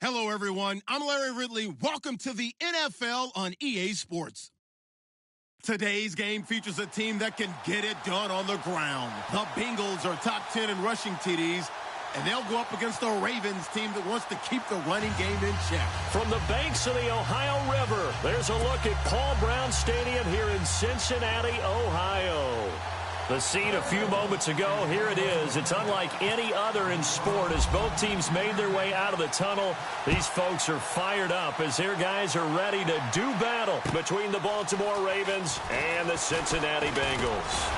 Hello, everyone. I'm Larry Ridley. Welcome to the NFL on EA Sports. Today's game features a team that can get it done on the ground. The Bengals are top 10 in rushing TDs, and they'll go up against the Ravens team that wants to keep the running game in check. From the banks of the Ohio River, there's a look at Paul Brown Stadium here in Cincinnati, Ohio. The scene a few moments ago, here it is. It's unlike any other in sport as both teams made their way out of the tunnel. These folks are fired up as their guys are ready to do battle between the Baltimore Ravens and the Cincinnati Bengals.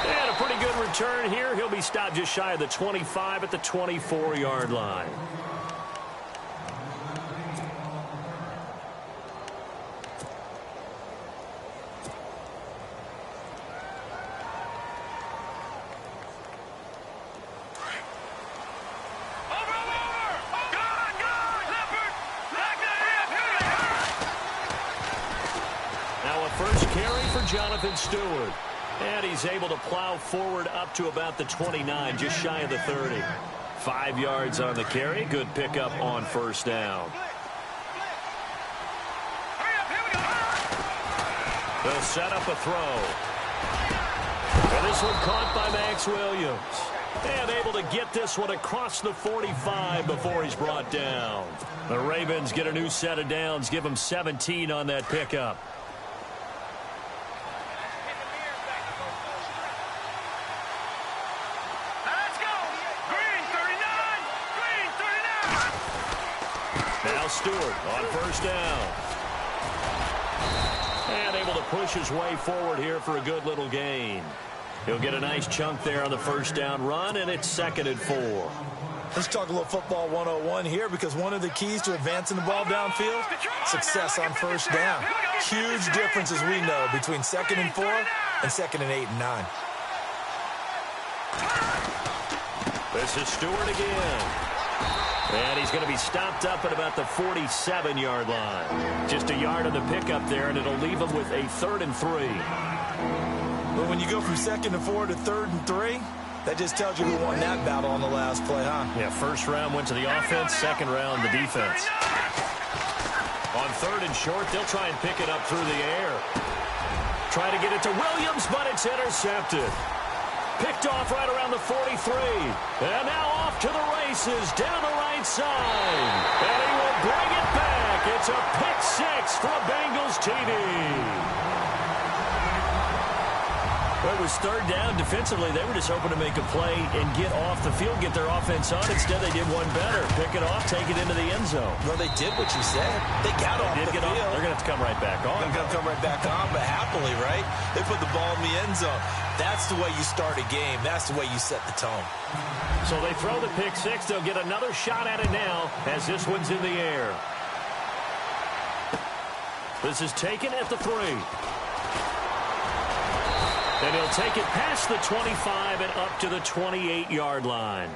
And a pretty good return here. He'll be stopped just shy of the 25 at the 24-yard line. Jonathan Stewart. And he's able to plow forward up to about the 29, just shy of the 30. 5 yards on the carry. Good pickup on first down. They'll set up a throw. And this one caught by Max Williams. And able to get this one across the 45 before he's brought down. The Ravens get a new set of downs. Give them 17 on that pickup. Stewart on first down. And able to push his way forward here for a good little gain. He'll get a nice chunk there on the first down run, and it's 2nd and 4. Let's talk a little football 101 here, because one of the keys to advancing the ball downfield, success on first down. Huge difference, as we know, between 2nd and 4 and 2nd and 8 and 9. This is Stewart again. And he's going to be stopped up at about the 47-yard line. Just a yard on the pickup there, and it'll leave him with a 3rd and 3. Well, when you go from 2nd and 4 to 3rd and 3, that just tells you who won that battle on the last play, huh? Yeah, first round went to the offense, second round the defense. On 3rd and short, they'll try and pick it up through the air. Try to get it to Williams, but it's intercepted. Picked off right around the 43. And now off to the races down the right side. And he will bring it back. It's a pick 6 for a Bengals TD. Well, it was 3rd down. Defensively, they were just hoping to make a play and get off the field, get their offense on. Instead, they did one better. Pick it off, take it into the end zone. Well, they did what you said. They got off the field. They're going to have to come right back on. They're going to come right back on, but happily, right? They put the ball in the end zone. That's the way you start a game. That's the way you set the tone. So they throw the pick 6. They'll get another shot at it now as this one's in the air. This is taken at the 3. And he'll take it past the 25 and up to the 28-yard line.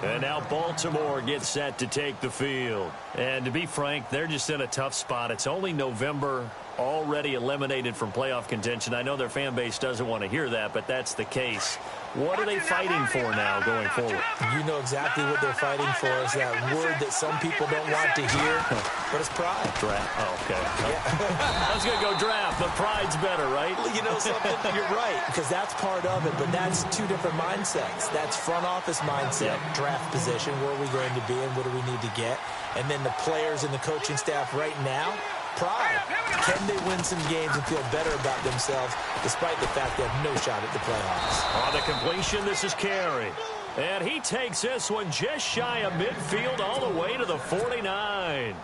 And now Baltimore gets set to take the field. And to be frank, they're just in a tough spot. It's only November, already eliminated from playoff contention. I know their fan base doesn't want to hear that, but that's the case. What are they fighting for now going forward? You know exactly what they're fighting for. Is that word that some people don't want to hear, but it's pride. Draft. Oh, okay. Yeah. I was going to go draft, but pride's better, right? You know something? You're right, because that's part of it, but that's two different mindsets. That's front office mindset, draft position, where are we going to be and what do we need to get? And then the players and the coaching staff right now, pride. Can they win some games and feel better about themselves despite the fact they have no shot at the playoffs? On the completion, this is Carey. And he takes this one just shy of midfield all the way to the 49.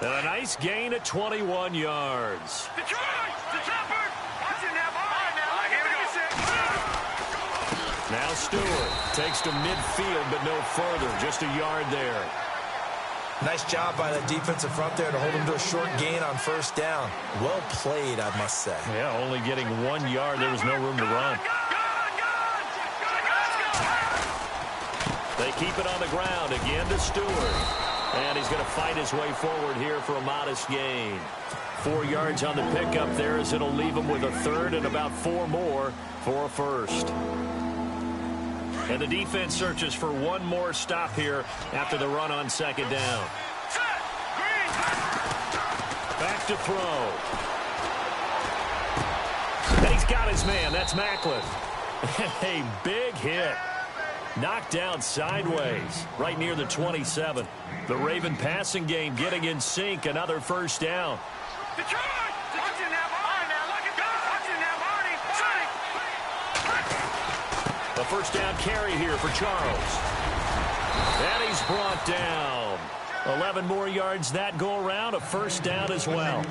And a nice gain at 21 yards. Now Stewart takes to midfield, but no further. Just a yard there. Nice job by the defensive front there to hold him to a short gain on first down. Well played, I must say. Yeah, only getting 1 yard. There was no room to run. They keep it on the ground again to Stewart. And he's going to fight his way forward here for a modest gain. 4 yards on the pickup there as it'll leave him with a third and about 4 more for a first. And the defense searches for one more stop here after the run on second down. Back to throw. And he's got his man. That's Macklin. A big hit. Knocked down sideways right near the 27. The Raven passing game getting in sync. Another first down. A first down carry here for Charles. And he's brought down. 11 more yards that go around. A first down as well.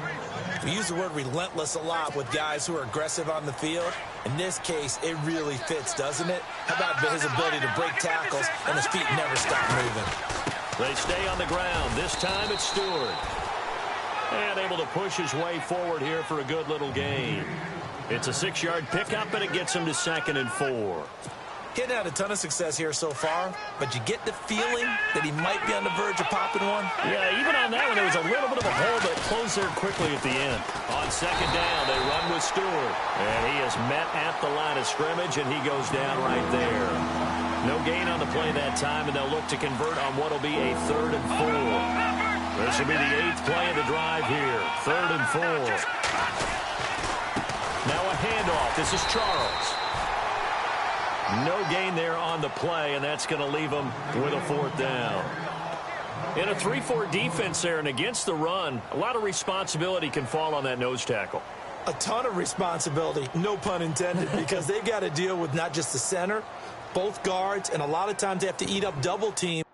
We use the word relentless a lot with guys who are aggressive on the field. In this case, it really fits, doesn't it? How about his ability to break tackles and his feet never stop moving? They stay on the ground. This time it's Stewart. And able to push his way forward here for a good little gain. It's a 6-yard pickup, and it gets him to 2nd and 4. He hadn't had a ton of success here so far, but you get the feeling that he might be on the verge of popping one. Yeah, even on that one, there was a little bit of a hole, but closed there quickly at the end. On second down, they run with Stewart. And he is met at the line of scrimmage, and he goes down right there. No gain on the play that time, and they'll look to convert on what will be a 3rd and 4. This will be the 8th play of the drive here. 3rd and 4. Now a handoff. This is Charles. No gain there on the play, and that's going to leave them with a 4th down. In a 3-4 defense there, and against the run, a lot of responsibility can fall on that nose tackle. A ton of responsibility, no pun intended, because they've got to deal with not just the center, both guards, and a lot of times they have to eat up double team.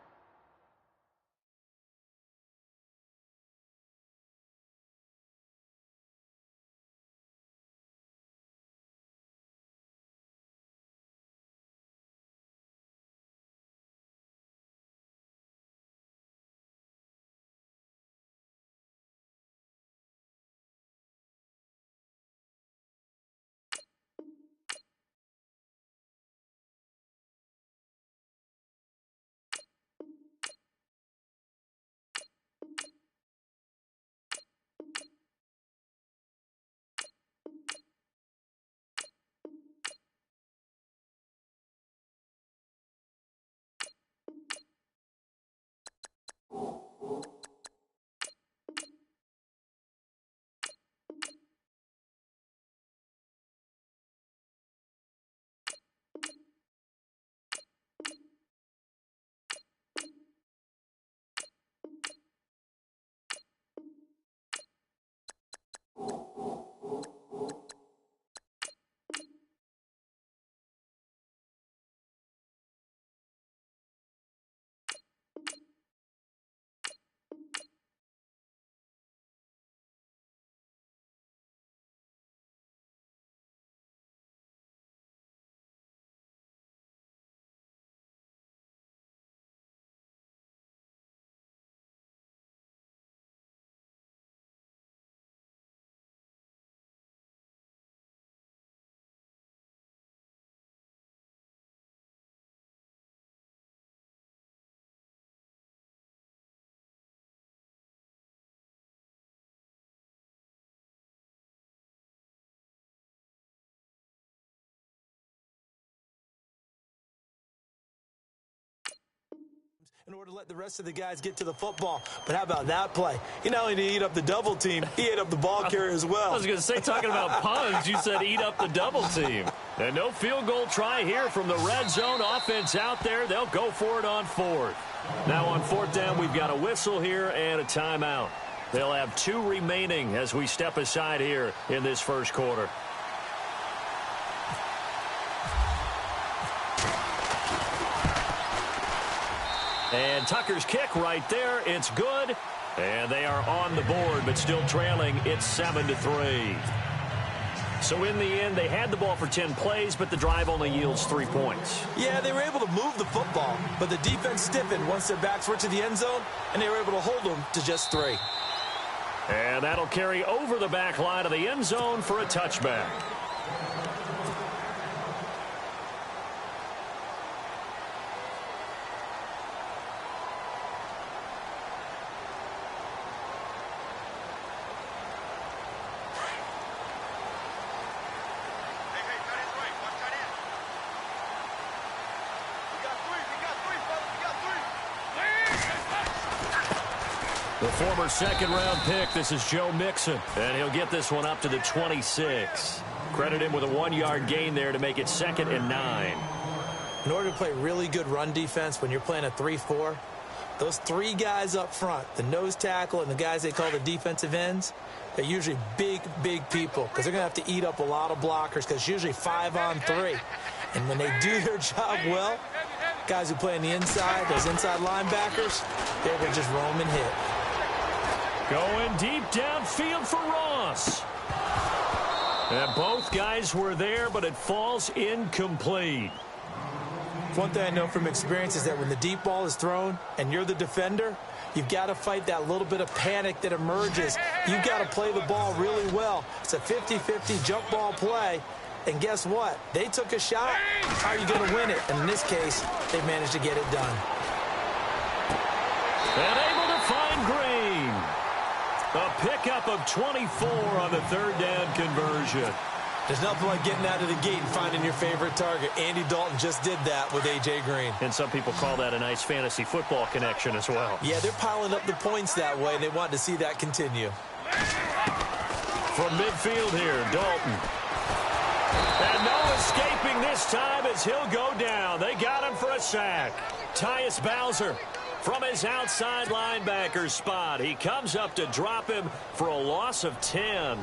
In order to let the rest of the guys get to the football. But how about that play? He not only did he eat up the double team, he ate up the ball carrier as well. I was going to say, talking about puns, you said eat up the double team. And no field goal try here from the red zone offense out there. They'll go for it on 4th. Now on 4th down, we've got a whistle here and a timeout. They'll have 2 remaining as we step aside here in this first quarter. And Tucker's kick right there. It's good. And they are on the board, but still trailing. It's 7-3. So in the end, they had the ball for 10 plays, but the drive only yields 3 points. Yeah, they were able to move the football, but the defense stiffened once their backs were to the end zone, and they were able to hold them to just 3. And that'll carry over the back line of the end zone for a touchback. The former second-round pick, this is Joe Mixon, and he'll get this one up to the 26. Credit him with a 1-yard gain there to make it 2nd and 9. In order to play really good run defense when you're playing a 3-4, those 3 guys up front, the nose tackle and the guys they call the defensive ends, they're usually big, big people because they're going to have to eat up a lot of blockers because it's usually 5-on-3. And when they do their job well, guys who play on the inside, those inside linebackers, they're going to just roam and hit. Going deep downfield for Ross. And both guys were there, but it falls incomplete. One thing I know from experience is that when the deep ball is thrown and you're the defender, you've got to fight that little bit of panic that emerges. You've got to play the ball really well. It's a 50-50 jump ball play. And guess what? They took a shot. How are you going to win it? And in this case, they managed to get it done. And able to find Green. A pickup of 24 on the 3rd down conversion. There's nothing like getting out of the gate and finding your favorite target. Andy Dalton just did that with A.J. Green. And some people call that a nice fantasy football connection as well. Yeah, they're piling up the points that way, and they want to see that continue. From midfield here, Dalton. And no escaping this time as he'll go down. They got him for a sack. Tyus Bowser from his outside linebacker spot. He comes up to drop him for a loss of 10.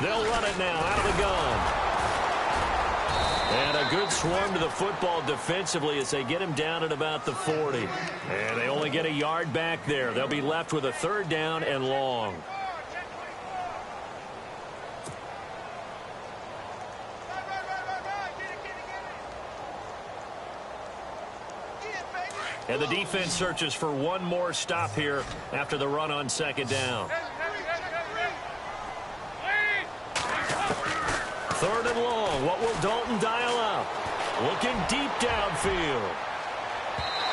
They'll run it now out of the gun. And a good swarm to the football defensively as they get him down at about the 40. And they only get a yard back there. They'll be left with a 3rd down and long. And the defense searches for one more stop here after the run on 2nd down. 3rd and long. What will Dalton dial up? Looking deep downfield.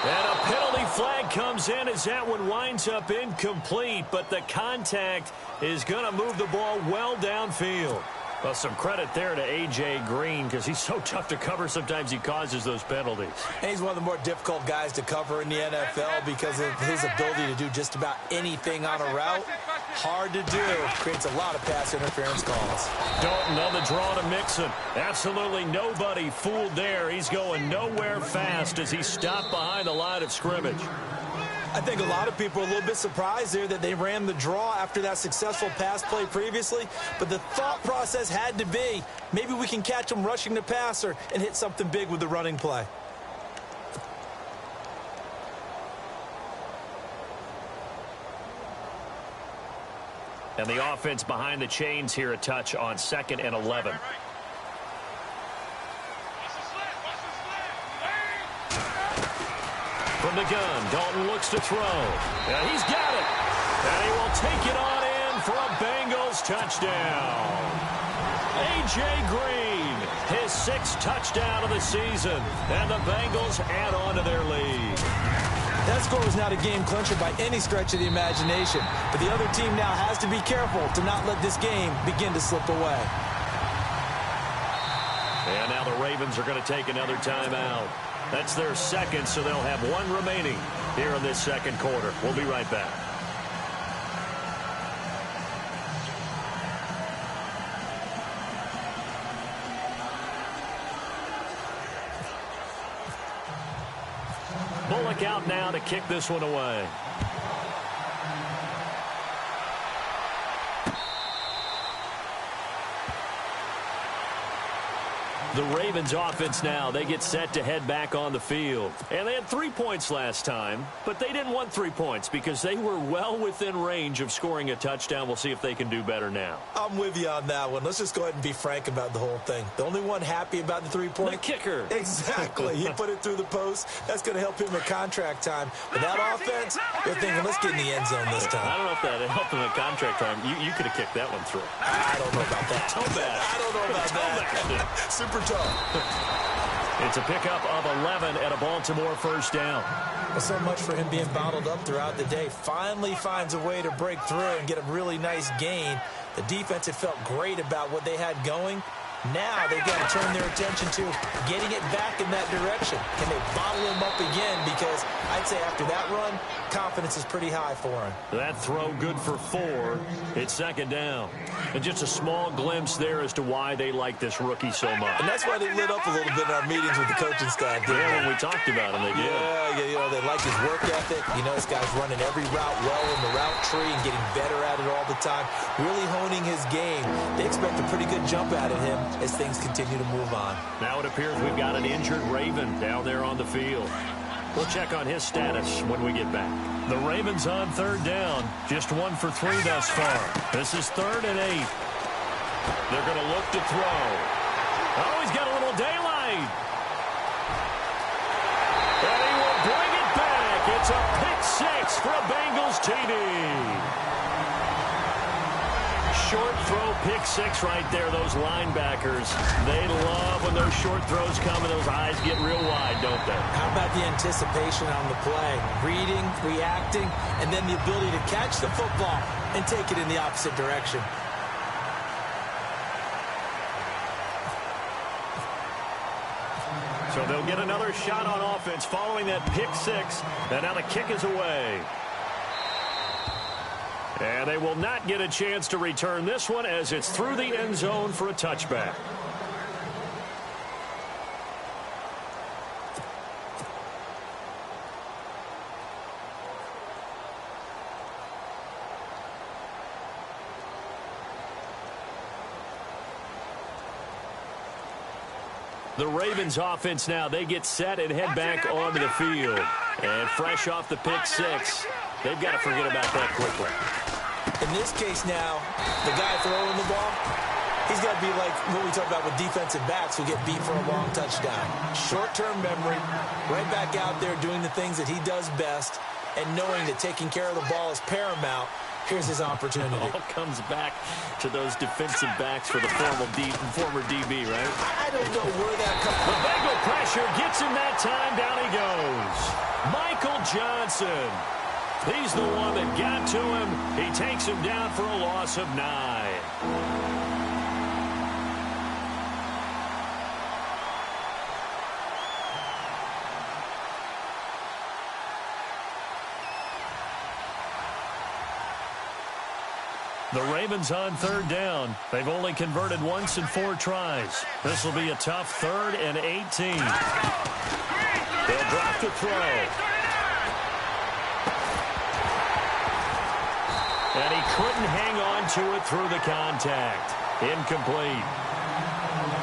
And a penalty flag comes in as that one winds up incomplete, but the contact is going to move the ball well downfield. Well, some credit there to A.J. Green because he's so tough to cover. Sometimes he causes those penalties. And he's one of the more difficult guys to cover in the NFL because of his ability to do just about anything on a route. Hard to do. Creates a lot of pass interference calls. Dalton on the draw to Mixon. Absolutely nobody fooled there. He's going nowhere fast as he stopped behind the line of scrimmage. I think a lot of people are a little bit surprised there that they ran the draw after that successful pass play previously. But the thought process had to be, maybe we can catch him rushing the passer and hit something big with the running play. And the offense behind the chains here a touch on 2nd and 11. From the gun, Dalton looks to throw. And he's got it. And he will take it on in for a Bengals touchdown. A.J. Green, his 6th touchdown of the season. And the Bengals add on to their lead. That score was not a game clincher by any stretch of the imagination. But the other team now has to be careful to not let this game begin to slip away. And now the Ravens are going to take another timeout. That's their 2nd, so they'll have 1 remaining here in this 2nd quarter. We'll be right back. Bullock out now to kick this one away. The Ravens offense now, they get set to head back on the field. And they had 3 points last time, but they didn't want 3 points because they were well within range of scoring a touchdown. We'll see if they can do better now. I'm with you on that one. Let's just go ahead and be frank about the whole thing. The only one happy about the 3-point. The kicker. Exactly. He put it through the post. That's going to help him at contract time. But that offense, they're thinking, let's get in the end zone this time. I don't know if that helped him at contract time. You could have kicked that one through. I don't know about that. Too bad. I don't know about that. Super tough. It's a pickup of 11 and a Baltimore first down. Well, so much for him being bottled up throughout the day. Finally finds a way to break through and get a really nice gain. The defense had felt great about what they had going. Now they've got to turn their attention to getting it back in that direction. Can they bottle him up again? Because I'd say after that run, confidence is pretty high for him. That throw good for 4. It's second down. And just a small glimpse there as to why they like this rookie so much. And that's why they lit up a little bit in our meetings with the coaching staff. Yeah, when we talked about him, they did. Yeah, you know, they like his work ethic. You know, this guy's running every route well in the route tree and getting better at it all the time. Really honing his game. They expect a pretty good jump out of him as things continue to move on. Now it appears we've got an injured Raven down there on the field. We'll check on his status when we get back. The Ravens on third down. Just 1 for 3 thus far. This is 3rd and 8. They're going to look to throw. Oh, he's got a little daylight. And he will bring it back. It's a pick 6 for a Bengals TD. Short throw, pick 6 right there. Those linebackers, they love when those short throws come and those eyes get real wide, don't they? How about the anticipation on the play? Reading, reacting, and then the ability to catch the football and take it in the opposite direction. So they'll get another shot on offense following that pick 6. And now the kick is away. And they will not get a chance to return this one as it's through the end zone for a touchback. The Ravens offense now, they get set and head back onto the field. And fresh off the pick 6, they've got to forget about that quickly. In this case now, the guy throwing the ball, he's got to be like what we talk about with defensive backs who get beat for a long touchdown. Short-term memory, right back out there doing the things that he does best, and knowing that taking care of the ball is paramount. Here's his opportunity. It all comes back to those defensive backs for the former DB, right? I don't know where that comes from. The Bengal pressure gets him that time. Down he goes. Michael Johnson. He's the one that got to him. He takes him down for a loss of 9. The Ravens on third down. They've only converted once in 4 tries. This will be a tough 3rd and 18. They'll drop to throw. And he couldn't hang on to it through the contact. Incomplete.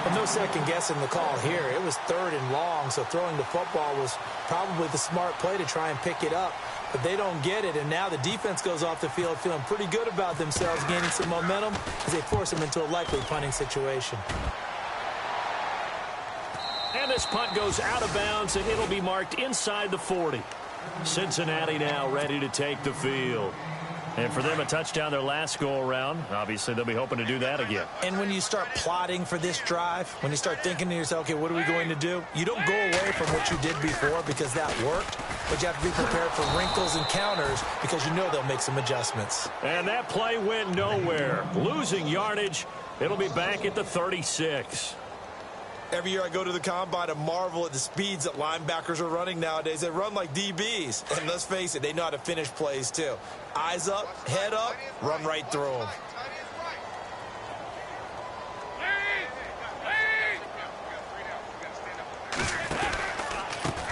Well, no second guessing the call here. It was 3rd and long, so throwing the football was probably the smart play to try and pick it up. But they don't get it, and now the defense goes off the field feeling pretty good about themselves, gaining some momentum as they force them into a likely punting situation. And this punt goes out of bounds, and it'll be marked inside the 40. Cincinnati now ready to take the field. And for them, a touchdown their last go-around. Obviously, they'll be hoping to do that again. And when you start plotting for this drive, when you start thinking to yourself, okay, what are we going to do? You don't go away from what you did before because that worked, but you have to be prepared for wrinkles and counters because you know they'll make some adjustments. And that play went nowhere. Losing yardage. It'll be back at the 36. Every year I go to the combine and marvel at the speeds that linebackers are running nowadays. They run like DBs. And let's face it, they know how to finish plays too. Eyes up, head up, run right through them.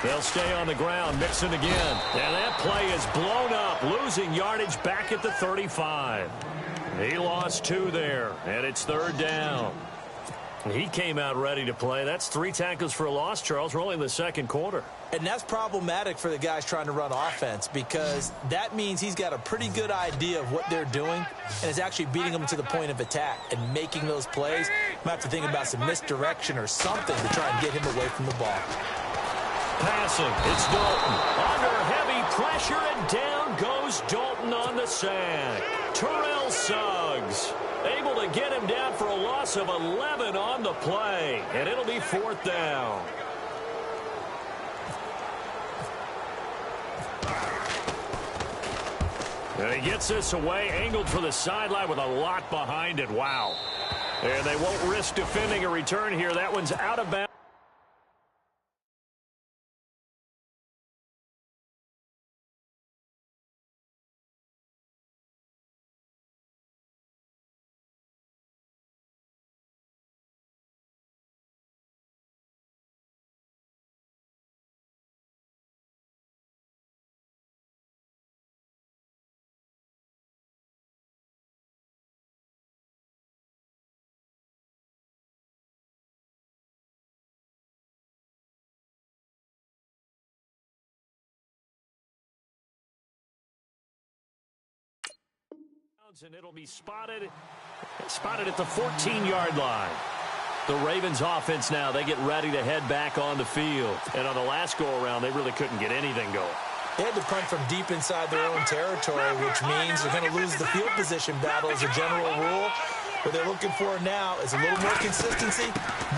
They'll stay on the ground, Mixon again. And that play is blown up, losing yardage back at the 35. He lost 2 there, and it's 3rd down. He came out ready to play. That's 3 tackles for a loss, Charles. We're only in the second quarter. And that's problematic for the guys trying to run offense because that means he's got a pretty good idea of what they're doing and is actually beating them to the point of attack and making those plays. Might have to think about some misdirection or something to try and get him away from the ball. Passing, it's Dalton. Under heavy pressure, and down goes Dalton on the sack. Terrell Suggs able to get him down for a loss of 11 on the play, and it'll be 4th down. And he gets this away, angled for the sideline with a lot behind it. Wow. And they won't risk defending a return here. That one's out of bounds. And it'll be spotted at the 14-yard line. The Ravens offense now, they get ready to head back on the field. And on the last go-around, they really couldn't get anything going. They had to punt from deep inside their own territory, which means they're going to lose the field position battle as a general rule. What they're looking for now is a little more consistency,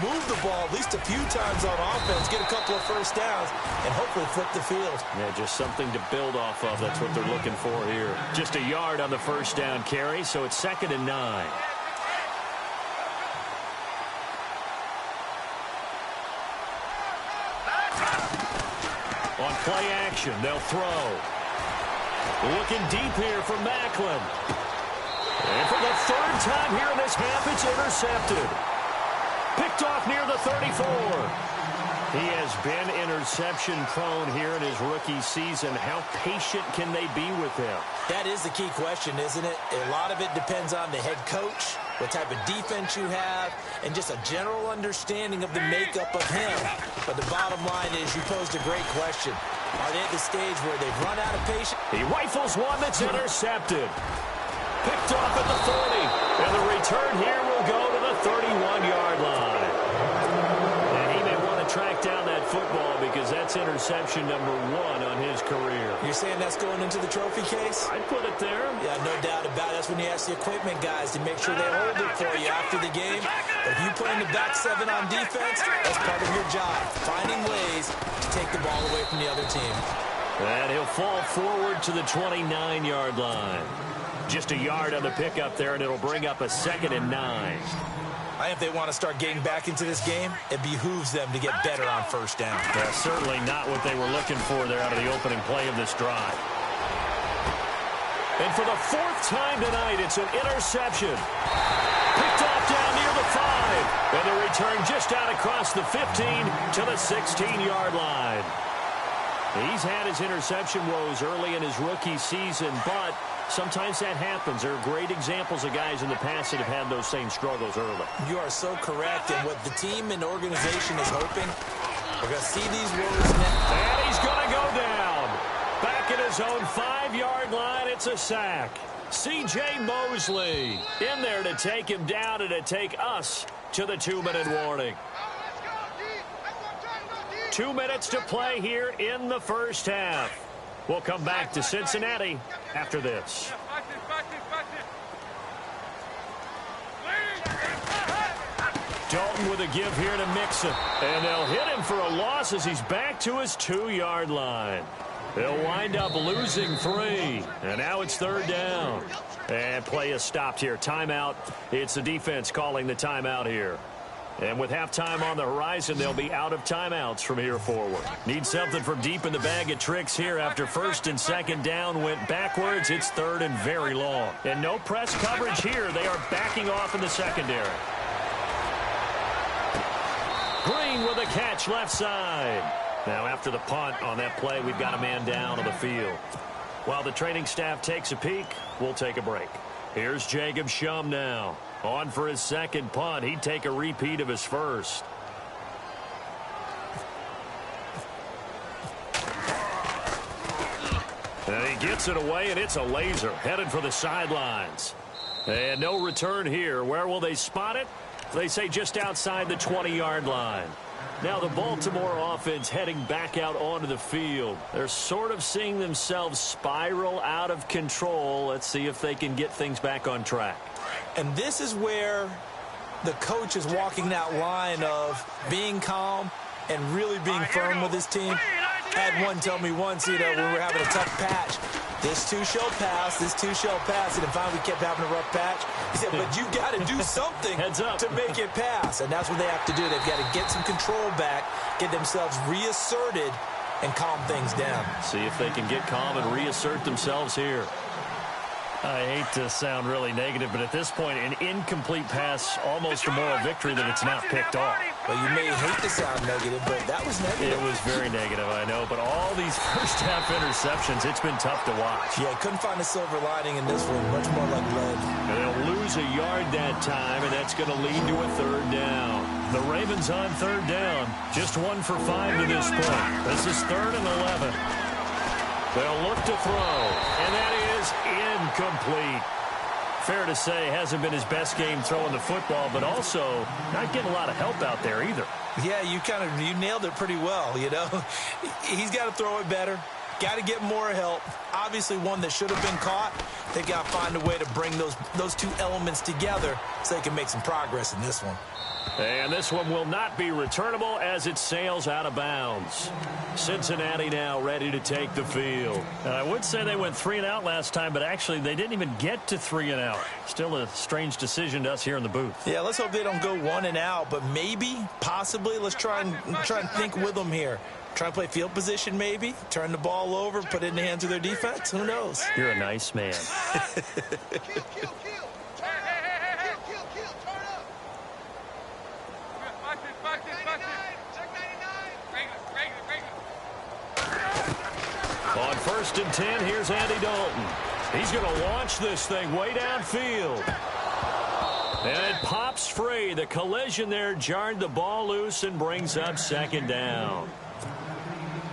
move the ball at least a few times on offense, get a couple of first downs, and hopefully flip the field. Yeah, just something to build off of. That's what they're looking for here. Just a yard on the first down carry, so it's 2nd and 9. On play action, they'll throw. Looking deep here for Macklin. And for the 3rd time here in this half, it's intercepted. Picked off near the 34. He has been interception-prone here in his rookie season. How patient can they be with him? That is the key question, isn't it? A lot of it depends on the head coach, what type of defense you have, and just a general understanding of the makeup of him. But the bottom line is you posed a great question. Are they at the stage where they've run out of patience? He rifles one that's intercepted. Picked off at the 40. And the return here will go to the 31-yard line. And he may want to track down that football because that's interception number 1 on his career. You're saying that's going into the trophy case? I'd put it there. Yeah, no doubt about it. That's when you ask the equipment guys to make sure they hold it for you after the game. But if you play in the back 7 on defense, that's part of your job, finding ways to take the ball away from the other team. And he'll fall forward to the 29-yard line. Just a yard on the pickup there, and it'll bring up a 2nd and 9. I think if they want to start getting back into this game, it behooves them to get better on first down. Yeah, certainly not what they were looking for there out of the opening play of this drive. And for the 4th time tonight, it's an interception. Picked off down near the 5. And the return just out across the 15 to the 16-yard line. He's had his interception woes early in his rookie season, but sometimes that happens. There are great examples of guys in the past that have had those same struggles early. You are so correct. And what the team and organization is hoping, we're going to see these woes now. And he's going to go down. Back at his own 5-yard line, it's a sack. C.J. Mosley in there to take him down and to take us to the 2-minute warning. 2 minutes to play here in the first half. We'll come back to Cincinnati after this. Dalton with a give here to Mixon. And they'll hit him for a loss as he's back to his 2-yard line. They'll wind up losing 3. And now it's 3rd down. And play is stopped here. Timeout. It's the defense calling the timeout here. And with halftime on the horizon, they'll be out of timeouts from here forward. Need something from deep in the bag of tricks here after 1st and 2nd down went backwards. It's 3rd and very long. And no press coverage here. They are backing off in the secondary. Green with a catch left side. Now after the punt on that play, we've got a man down on the field. While the training staff takes a peek, we'll take a break. Here's Jacob Shum now. On for his 2nd punt. He'd take a repeat of his first. And he gets it away, and it's a laser. Headed for the sidelines. And no return here. Where will they spot it? They say just outside the 20-yard line. Now the Baltimore offense heading back out onto the field. They're sort of seeing themselves spiral out of control. Let's see if they can get things back on track. And this is where the coach is walking that line of being calm and really being firm with his team. Had one tell me once, when we were having a tough patch, this too shall pass, this too shall pass. And then finally we kept having a rough patch. He said, but you got to do something to make it pass. And that's what they have to do. They've got to get some control back, get themselves reasserted, and calm things down. See if they can get calm and reassert themselves here. I hate to sound really negative, but at this point, an incomplete pass, almost a moral victory that it's not picked off. Well, you may hate to sound negative, but that was negative. It was very negative, I know. But all these first-half interceptions, it's been tough to watch. Yeah, couldn't find a silver lining in this one. Much more like lead. And they'll lose a yard that time, and that's going to lead to a third down. The Ravens on third down. Just 1 for 5 to this point. This is 3rd and 11. They'll look to throw, and that is incomplete. Fair to say, hasn't been his best game throwing the football, but also not getting a lot of help out there either. Yeah, you nailed it pretty well, He's got to throw it better. Got to get more help. Obviously one that should have been caught. They got to find a way to bring those two elements together so they can make some progress in this one. And this one will not be returnable as it sails out of bounds. Cincinnati now ready to take the field. And I would say they went 3 and out last time, but actually they didn't even get to 3 and out. Still a strange decision to us here in the booth. Yeah, let's hope they don't go 1 and out, but maybe, possibly, let's try and think with them here. Try and play field position maybe, turn the ball over, put it in the hands of their defense. Who knows? You're a nice man. On 1st and 10, here's Andy Dalton. He's going to launch this thing way downfield. And it pops free. The collision there jarred the ball loose and brings up 2nd down.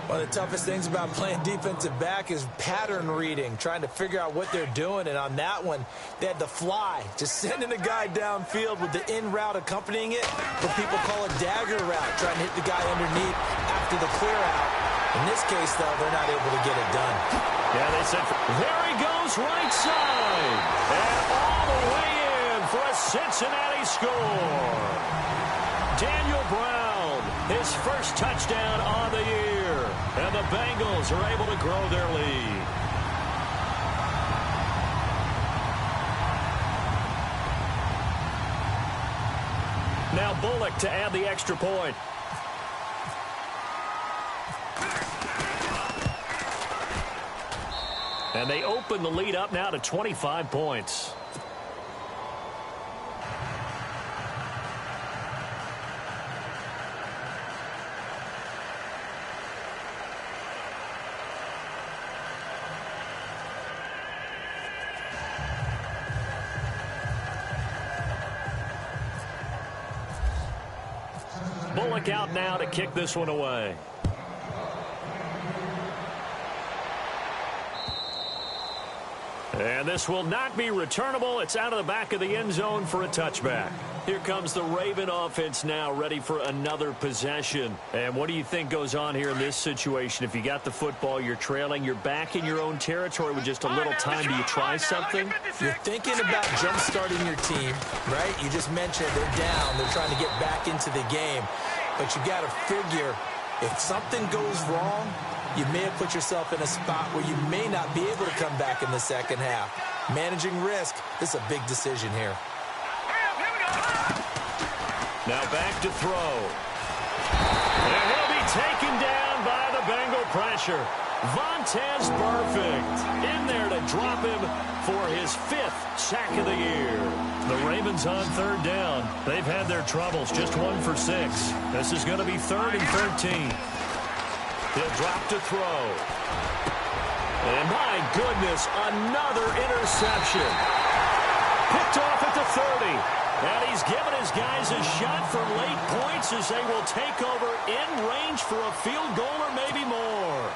One of the toughest things about playing defensive back is pattern reading, trying to figure out what they're doing. And on that one, they had to fly, just sending a guy downfield with the in route accompanying it. What people call a dagger route, trying to hit the guy underneath after the clear out. In this case, though, they're not able to get it done. Yeah, they said, there he goes right side. And all the way in for a Cincinnati score. Daniel Brown, his first touchdown on the year. And the Bengals are able to grow their lead. Now Bullock to add the extra point. And they open the lead up now to 25 points. Bullock out now to kick this one away. And this will not be returnable. It's out of the back of the end zone for a touchback. Here comes the Raven offense now, ready for another possession. And what do you think goes on here in this situation? If you got the football, you're trailing, you're back in your own territory with just a little time. Do you try something? You're thinking about jump-starting your team, right? You just mentioned they're down. They're trying to get back into the game. But you got to figure, if something goes wrong, you may have put yourself in a spot where you may not be able to come back in the second half. Managing risk, this is a big decision here. Now back to throw. And he'll be taken down by the Bengal pressure. Vontez Perfect in there to drop him for his 5th sack of the year. The Ravens on third down. They've had their troubles, just 1 for 6. This is going to be 3rd and 13. He'll drop to throw. And my goodness, another interception. Picked off at the 30. And he's given his guys a shot for late points as they will take over in range for a field goal or maybe more.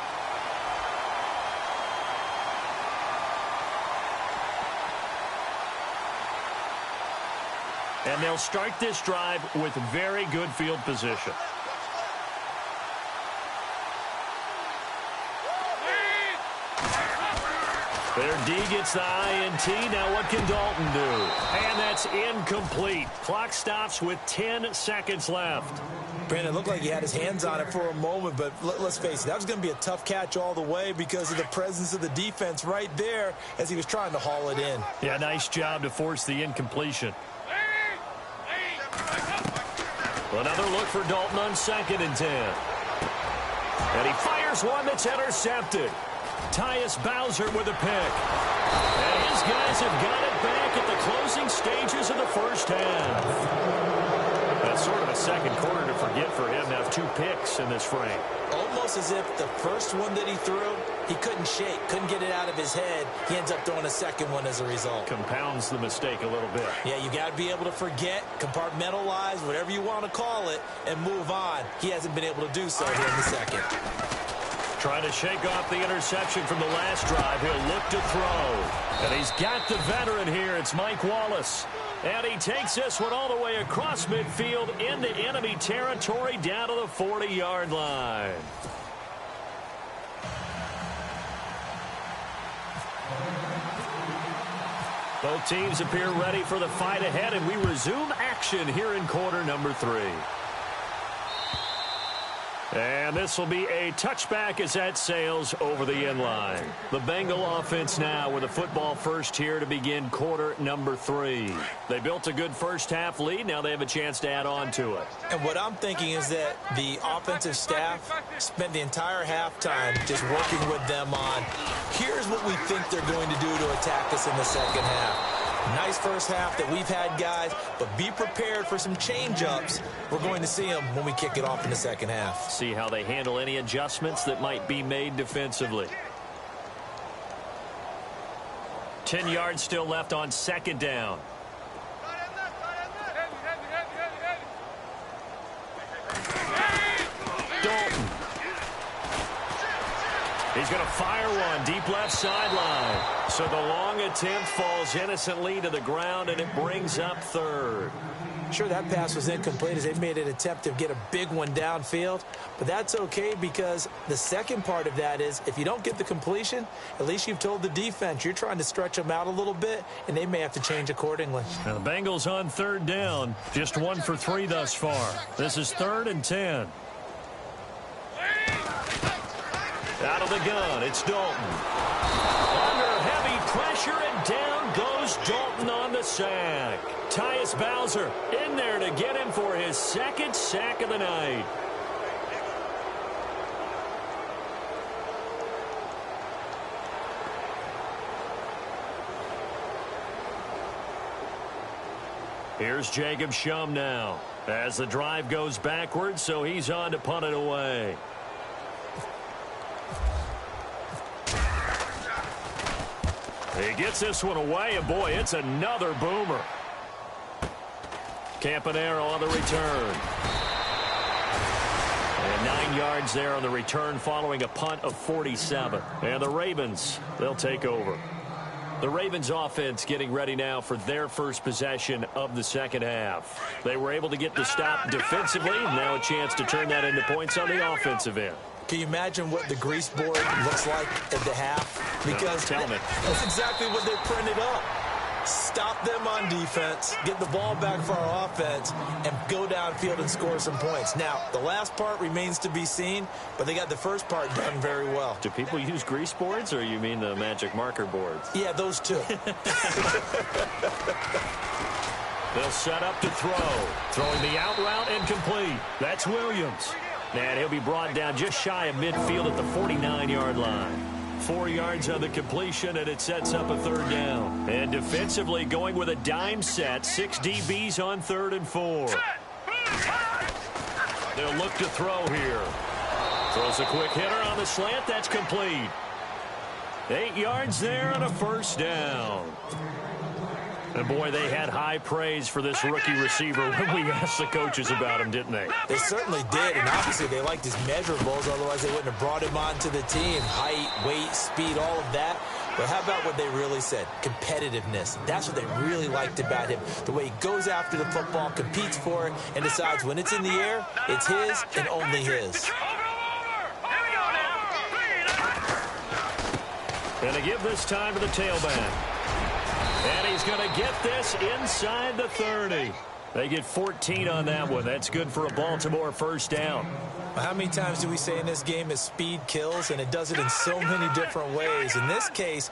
And they'll start this drive with very good field position. Their D gets the INT. Now what can Dalton do? And that's incomplete. Clock stops with 10 seconds left. Brandon, it looked like he had his hands on it for a moment, but let's face it, that was going to be a tough catch all the way because of the presence of the defense right there as he was trying to haul it in. Yeah, nice job to force the incompletion. Another look for Dalton on 2nd and 10. And he fires one that's intercepted. Tyus Bowser with a pick. And his guys have got it back at the closing stages of the first half. That's sort of a second quarter to forget for him to have 2 picks in this frame. Almost as if the first one that he threw, he couldn't shake, couldn't get it out of his head. He ends up throwing a second one as a result. Compounds the mistake a little bit. Yeah, you got to be able to forget, compartmentalize, whatever you want to call it, and move on. He hasn't been able to do so here in the second. Trying to shake off the interception from the last drive. He'll look to throw. And he's got the veteran here. It's Mike Wallace. And he takes this one all the way across midfield into enemy territory down to the 40-yard line. Both teams appear ready for the fight ahead, and we resume action here in quarter number 3. And this will be a touchback as that sails over the end line. The Bengal offense now with a football first here to begin quarter number 3. They built a good first half lead. Now they have a chance to add on to it. And what I'm thinking is that the offensive staff spent the entire halftime just working with them on, here's what we think they're going to do to attack us in the second half. Nice first half that we've had, guys, but be prepared for some change-ups. We're going to see them when we kick it off in the second half. See how they handle any adjustments that might be made defensively. 10 yards still left on 2nd down. Dalton. He's going to fire one deep left sideline. So the long attempt falls innocently to the ground, and it brings up 3rd. Sure, that pass was incomplete as they made an attempt to get a big one downfield, but that's okay because the second part of that is if you don't get the completion, at least you've told the defense you're trying to stretch them out a little bit, and they may have to change accordingly. Now the Bengals on 3rd down, just 1 for 3 thus far. This is 3rd and 10. Out of the gun, it's Dalton. Under heavy pressure, and down goes Dalton on the sack. Tyus Bowser in there to get him for his 2nd sack of the night. Here's Jacob Shum now as the drive goes backwards, so he's on to punt it away. He gets this one away, and boy, it's another boomer. Campanaro on the return. And 9 yards there on the return following a punt of 47. And the Ravens, they'll take over. The Ravens offense getting ready now for their first possession of the second half. They were able to get the stop defensively. Now a chance to turn that into points on the offensive end. Can you imagine what the grease board looks like at the half? Because tell me. That's exactly what they printed up. Stop them on defense, get the ball back for our offense, and go downfield and score some points. Now, the last part remains to be seen, but they got the first part done very well. Do people use grease boards, or you mean the magic marker boards? Yeah, those two. They'll set up to throw. Throwing the out route incomplete. That's Williams. And he'll be brought down just shy of midfield at the 49-yard line. 4 yards on the completion, and it sets up a 3rd down. And defensively going with a dime set. 6 DBs on 3rd and 4. They'll look to throw here. Throws a quick hitter on the slant. That's complete. 8 yards there on a 1st down. And, boy, they had high praise for this rookie receiver when we asked the coaches about him, didn't they? They certainly did, and obviously they liked his measurables, otherwise they wouldn't have brought him onto the team. Height, weight, speed, all of that. But how about what they really said? Competitiveness. That's what they really liked about him. The way he goes after the football, competes for it, and decides when it's in the air, it's his and only his. Going to give this time to the tailback. And he's going to get this inside the 30. They get 14 on that one. That's good for a Baltimore first down. How many times do we say in this game is speed kills, and it does it in so many different ways. In this case,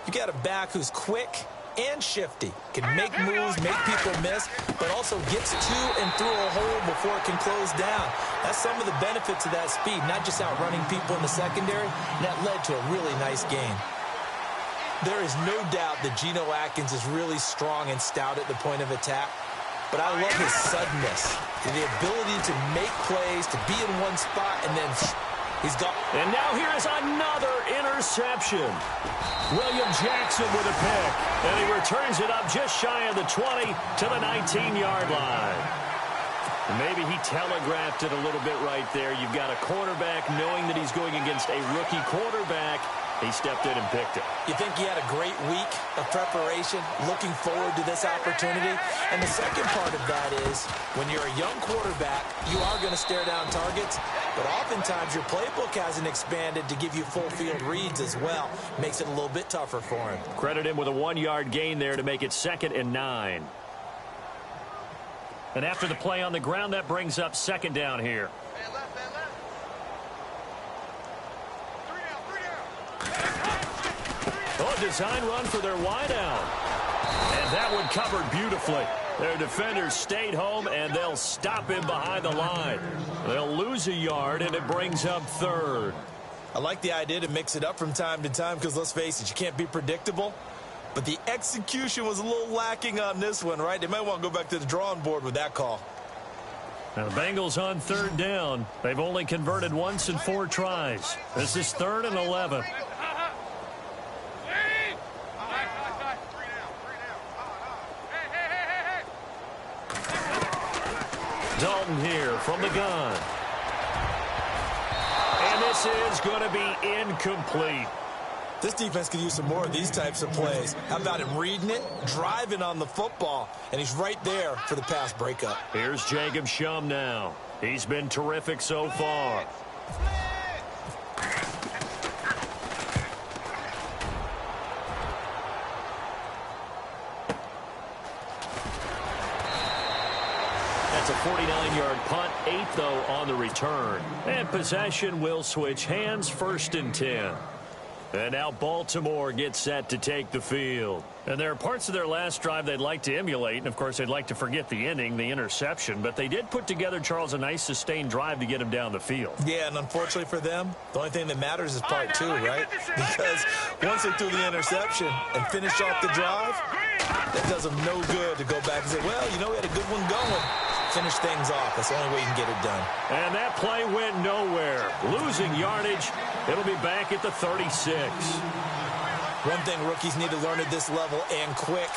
you got a back who's quick and shifty, can make moves, make people miss, but also gets to and through a hole before it can close down. That's some of the benefits of that speed, not just outrunning people in the secondary. That led to a really nice game. There is no doubt that Geno Atkins is really strong and stout at the point of attack. But I love his suddenness, the ability to make plays, to be in one spot, and then he's gone. And now here is another interception. William Jackson with a pick, and he returns it up just shy of the 20 to the 19-yard line. And maybe he telegraphed it a little bit right there. You've got a quarterback knowing that he's going against a rookie quarterback. He stepped in and picked it. You think he had a great week of preparation, looking forward to this opportunity? And the second part of that is, when you're a young quarterback, you are going to stare down targets, but oftentimes your playbook hasn't expanded to give you full field reads as well. Makes it a little bit tougher for him. Credit him with a 1-yard gain there to make it 2nd and 9. And after the play on the ground, that brings up 2nd down here. Oh, design run for their wideout. And that one covered beautifully. Their defenders stayed home, and they'll stop him behind the line. They'll lose a yard, and it brings up 3rd. I like the idea to mix it up from time to time because, let's face it, you can't be predictable. But the execution was a little lacking on this one, right? They might want to go back to the drawing board with that call. Now the Bengals on 3rd down. They've only converted once in 4 tries. This is 3rd and 11. Dalton here from the gun. And this is going to be incomplete. This defense could use some more of these types of plays. How about him reading it, driving on the football, and he's right there for the pass breakup. Here's Jacob Shum now. He's been terrific so far. That's a 49-yard punt, 8 though on the return. And possession will switch hands, 1st and 10. And now Baltimore gets set to take the field. And there are parts of their last drive they'd like to emulate. And, of course, they'd like to forget the inning, the interception. But they did put together, Charles, a nice sustained drive to get him down the field. Yeah, and unfortunately for them, the only thing that matters is part 2, right? Because once they threw the interception and finished off the drive, that does them no good to go back and say, well, you know, we had a good one going. Finish things off. That's the only way you can get it done. And that play went nowhere. Losing yardage. It'll be back at the 36. One thing rookies need to learn at this level, and quick.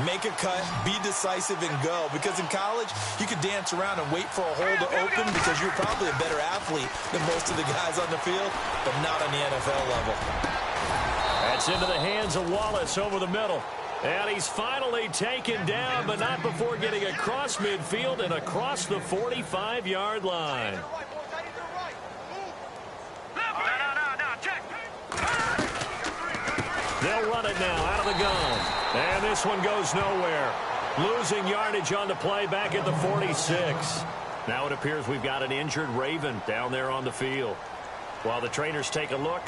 Make a cut, be decisive, and go. Because in college, you could dance around and wait for a hole to open because you're probably a better athlete than most of the guys on the field, but not on the NFL level. That's into the hands of Wallace over the middle. And he's finally taken down, but not before getting across midfield and across the 45-yard line. They'll run it now out of the gun. And this one goes nowhere. Losing yardage on the play back at the 46. Now it appears we've got an injured Raven down there on the field. While the trainers take a look,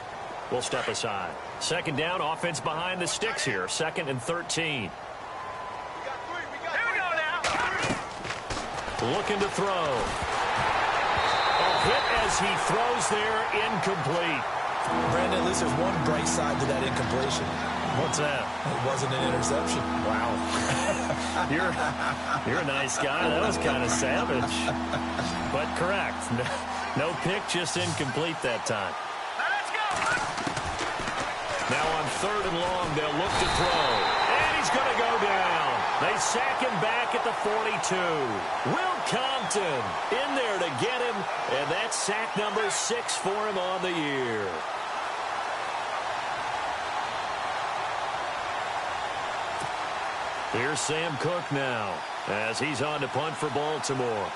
we'll step aside. 2nd down, offense behind the sticks here. 2nd and 13. Looking to throw. A hit as he throws there, incomplete. Brandon, at least there's one bright side to that incompletion. What's that? It wasn't an interception. Wow. You're a nice guy. That was kind of savage. But correct. No pick, just incomplete that time. Now on 3rd and long, they'll look to throw. And he's going to go down. They sack him back at the 42. Will Compton in there to get him. And that's sack number 6 for him on the year. Here's Sam Cook now as he's on to punt for Baltimore.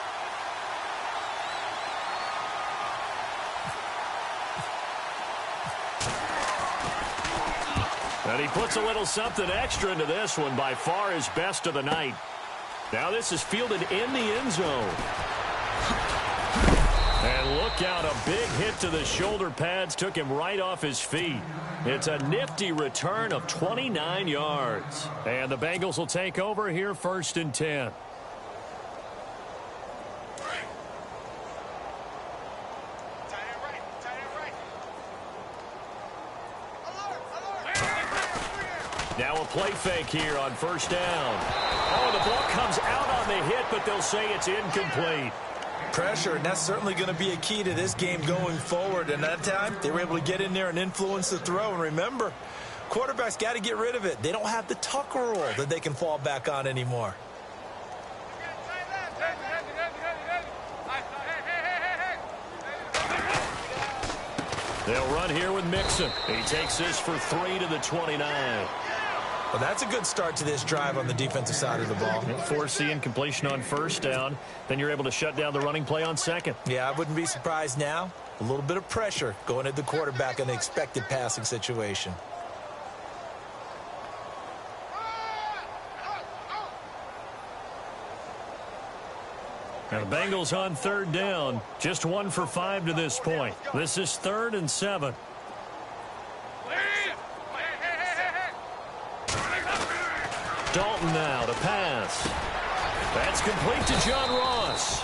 And he puts a little something extra into this one, by far his best of the night. Now this is fielded in the end zone. And look out, a big hit to the shoulder pads took him right off his feet. It's a nifty return of 29 yards. And the Bengals will take over here, 1st and 10. Now a play fake here on 1st down. Oh, the ball comes out on the hit, but they'll say it's incomplete. Pressure, and that's certainly going to be a key to this game going forward. And that time, they were able to get in there and influence the throw. And remember, quarterbacks got to get rid of it. They don't have the tuck roll that they can fall back on anymore. They'll run here with Mixon. He takes this for 3 to the 29. Well, that's a good start to this drive on the defensive side of the ball. Force the incompletion on 1st down. Then you're able to shut down the running play on 2nd. Yeah, I wouldn't be surprised now. A little bit of pressure going at the quarterback in an expected passing situation. Now the Bengals on 3rd down. Just 1 for 5 to this point. This is 3rd and 7. Dalton now to pass. That's complete to John Ross.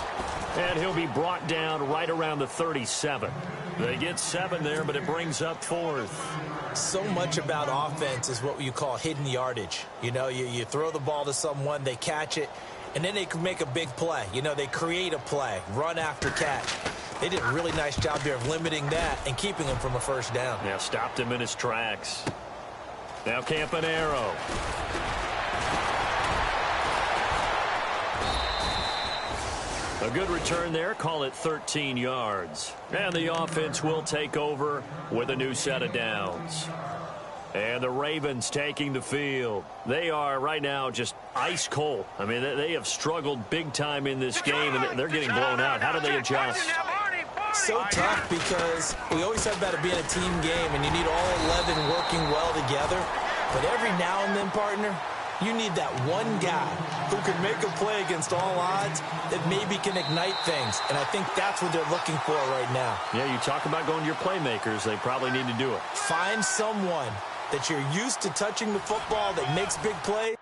And he'll be brought down right around the 37. They get 7 there, but it brings up 4th. So much about offense is what you call hidden yardage. You know, you throw the ball to someone, they catch it, and then they can make a big play. You know, they create a play, run after catch. They did a really nice job there of limiting that and keeping him from a 1st down. Yeah, stopped him in his tracks. Now Campanaro. A good return there. Call it 13 yards. And the offense will take over with a new set of downs. And the Ravens taking the field. They are right now just ice cold. I mean, they have struggled big time in this game, and they're getting blown out. How do they adjust? So tough because we always have about it being a team game, and you need all 11 working well together. But every now and then, partner, you need that one guy who can make a play against all odds that maybe can ignite things. And I think that's what they're looking for right now. Yeah, you talk about going to your playmakers. They probably need to do it. Find someone that you're used to touching the football that makes big plays.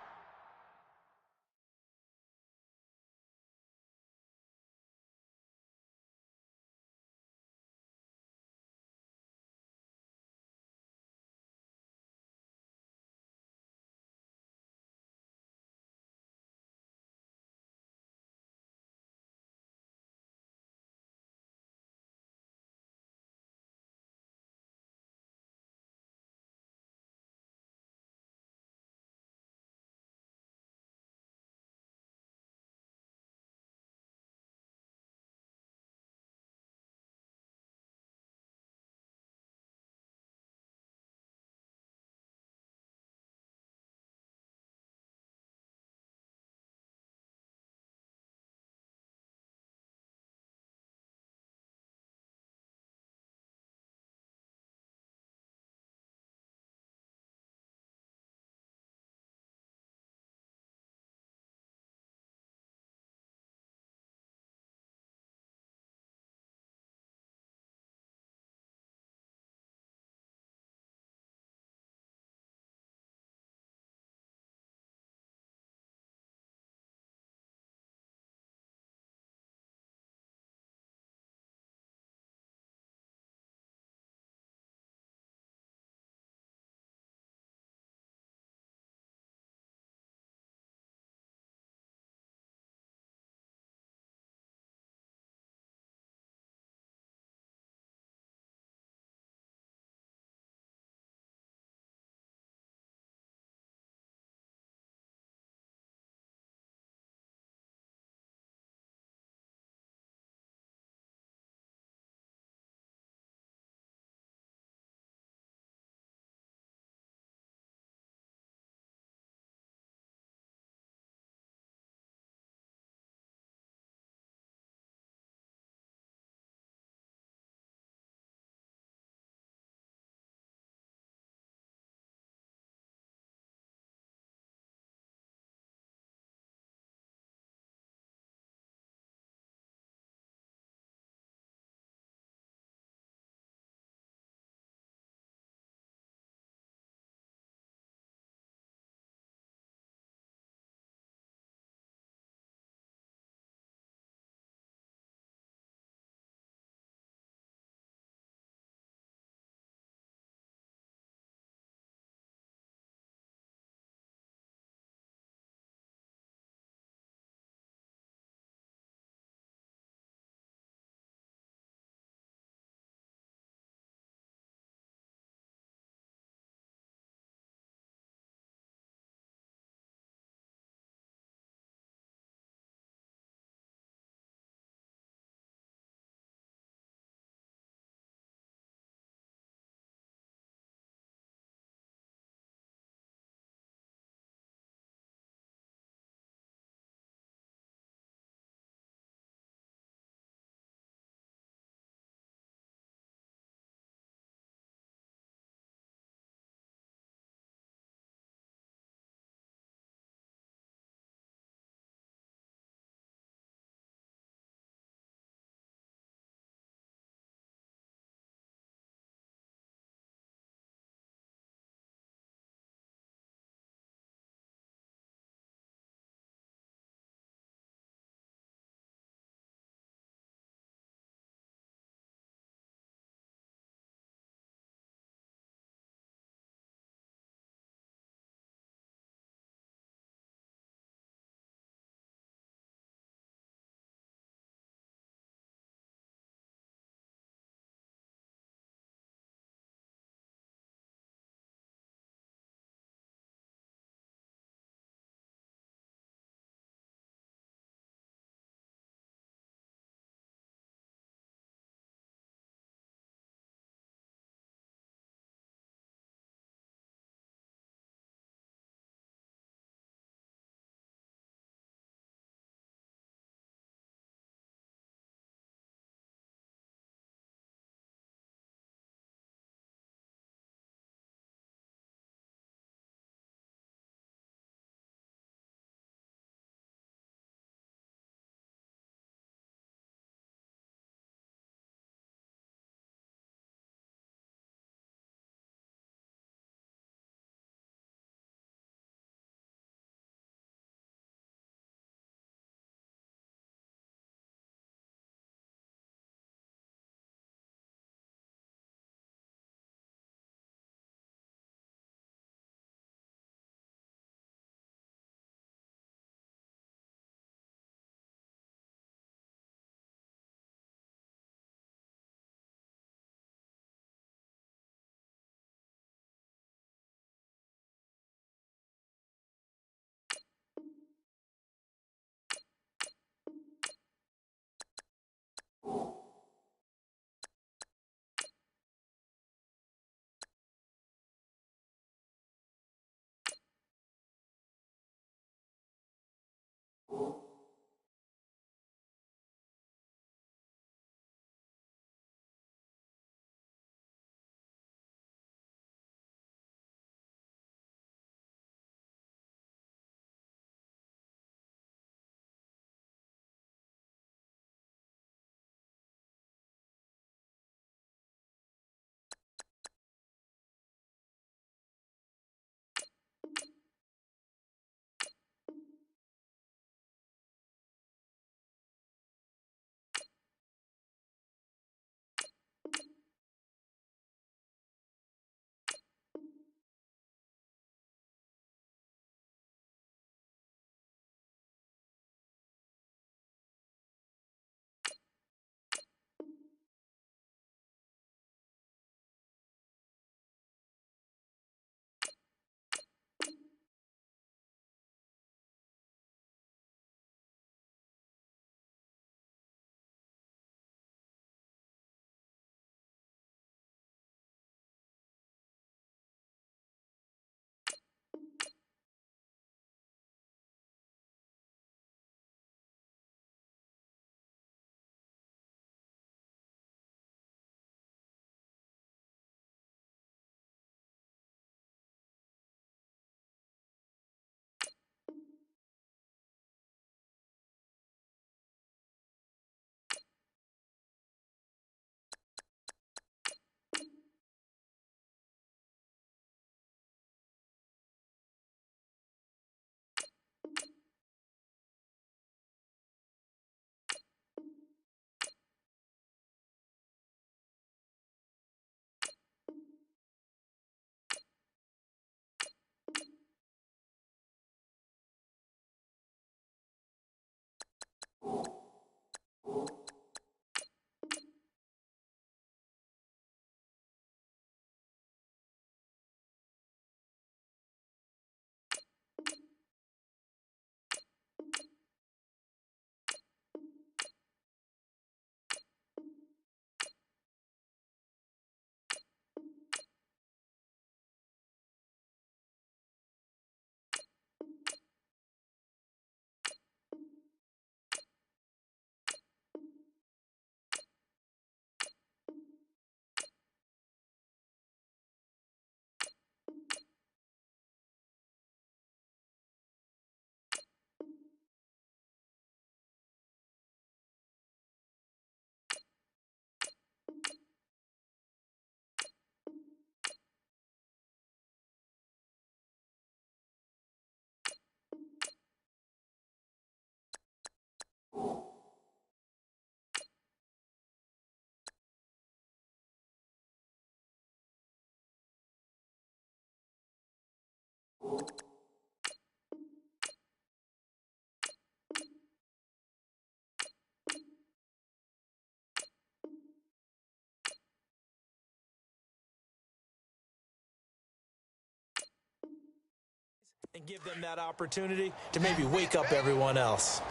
and give them that opportunity to maybe wake up everyone else.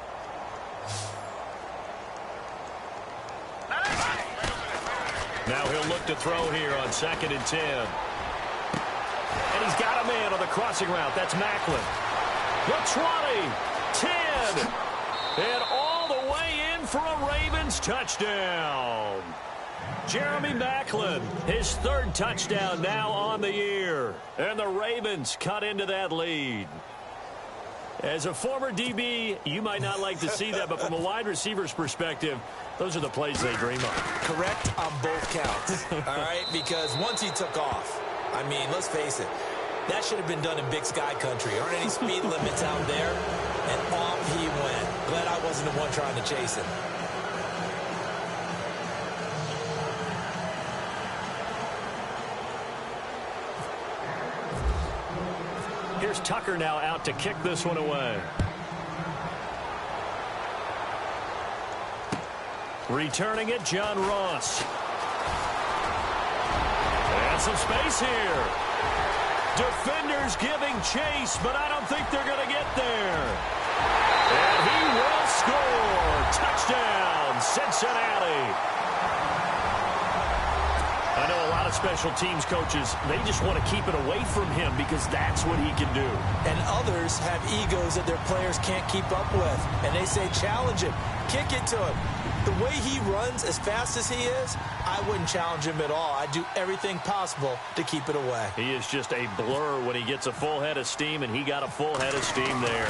Now he'll look to throw here on 2nd and 10. And he's got a man on the crossing route. That's Macklin. The 20, 10, and all the way in for a Ravens touchdown. Jeremy Macklin, his 3rd touchdown now on the year. And the Ravens cut into that lead. As a former DB, you might not like to see that, but from a wide receiver's perspective, those are the plays they dream of. Correct on both counts, all right? Because once he took off, I mean, let's face it, that should have been done in Big Sky country. Aren't any speed limits out there? And off he went. Glad I wasn't the one trying to chase him. Here's Tucker now out to kick this one away. Returning it, John Ross. And some space here. Defenders giving chase, but I don't think they're going to get there. And he will score. Touchdown, Cincinnati. I know a lot of special teams coaches, they just want to keep it away from him because that's what he can do. And others have egos that their players can't keep up with. And they say, challenge him, kick it to him. The way he runs as fast as he is, I wouldn't challenge him at all. I'd do everything possible to keep it away. He is just a blur when he gets a full head of steam, and he got a full head of steam there.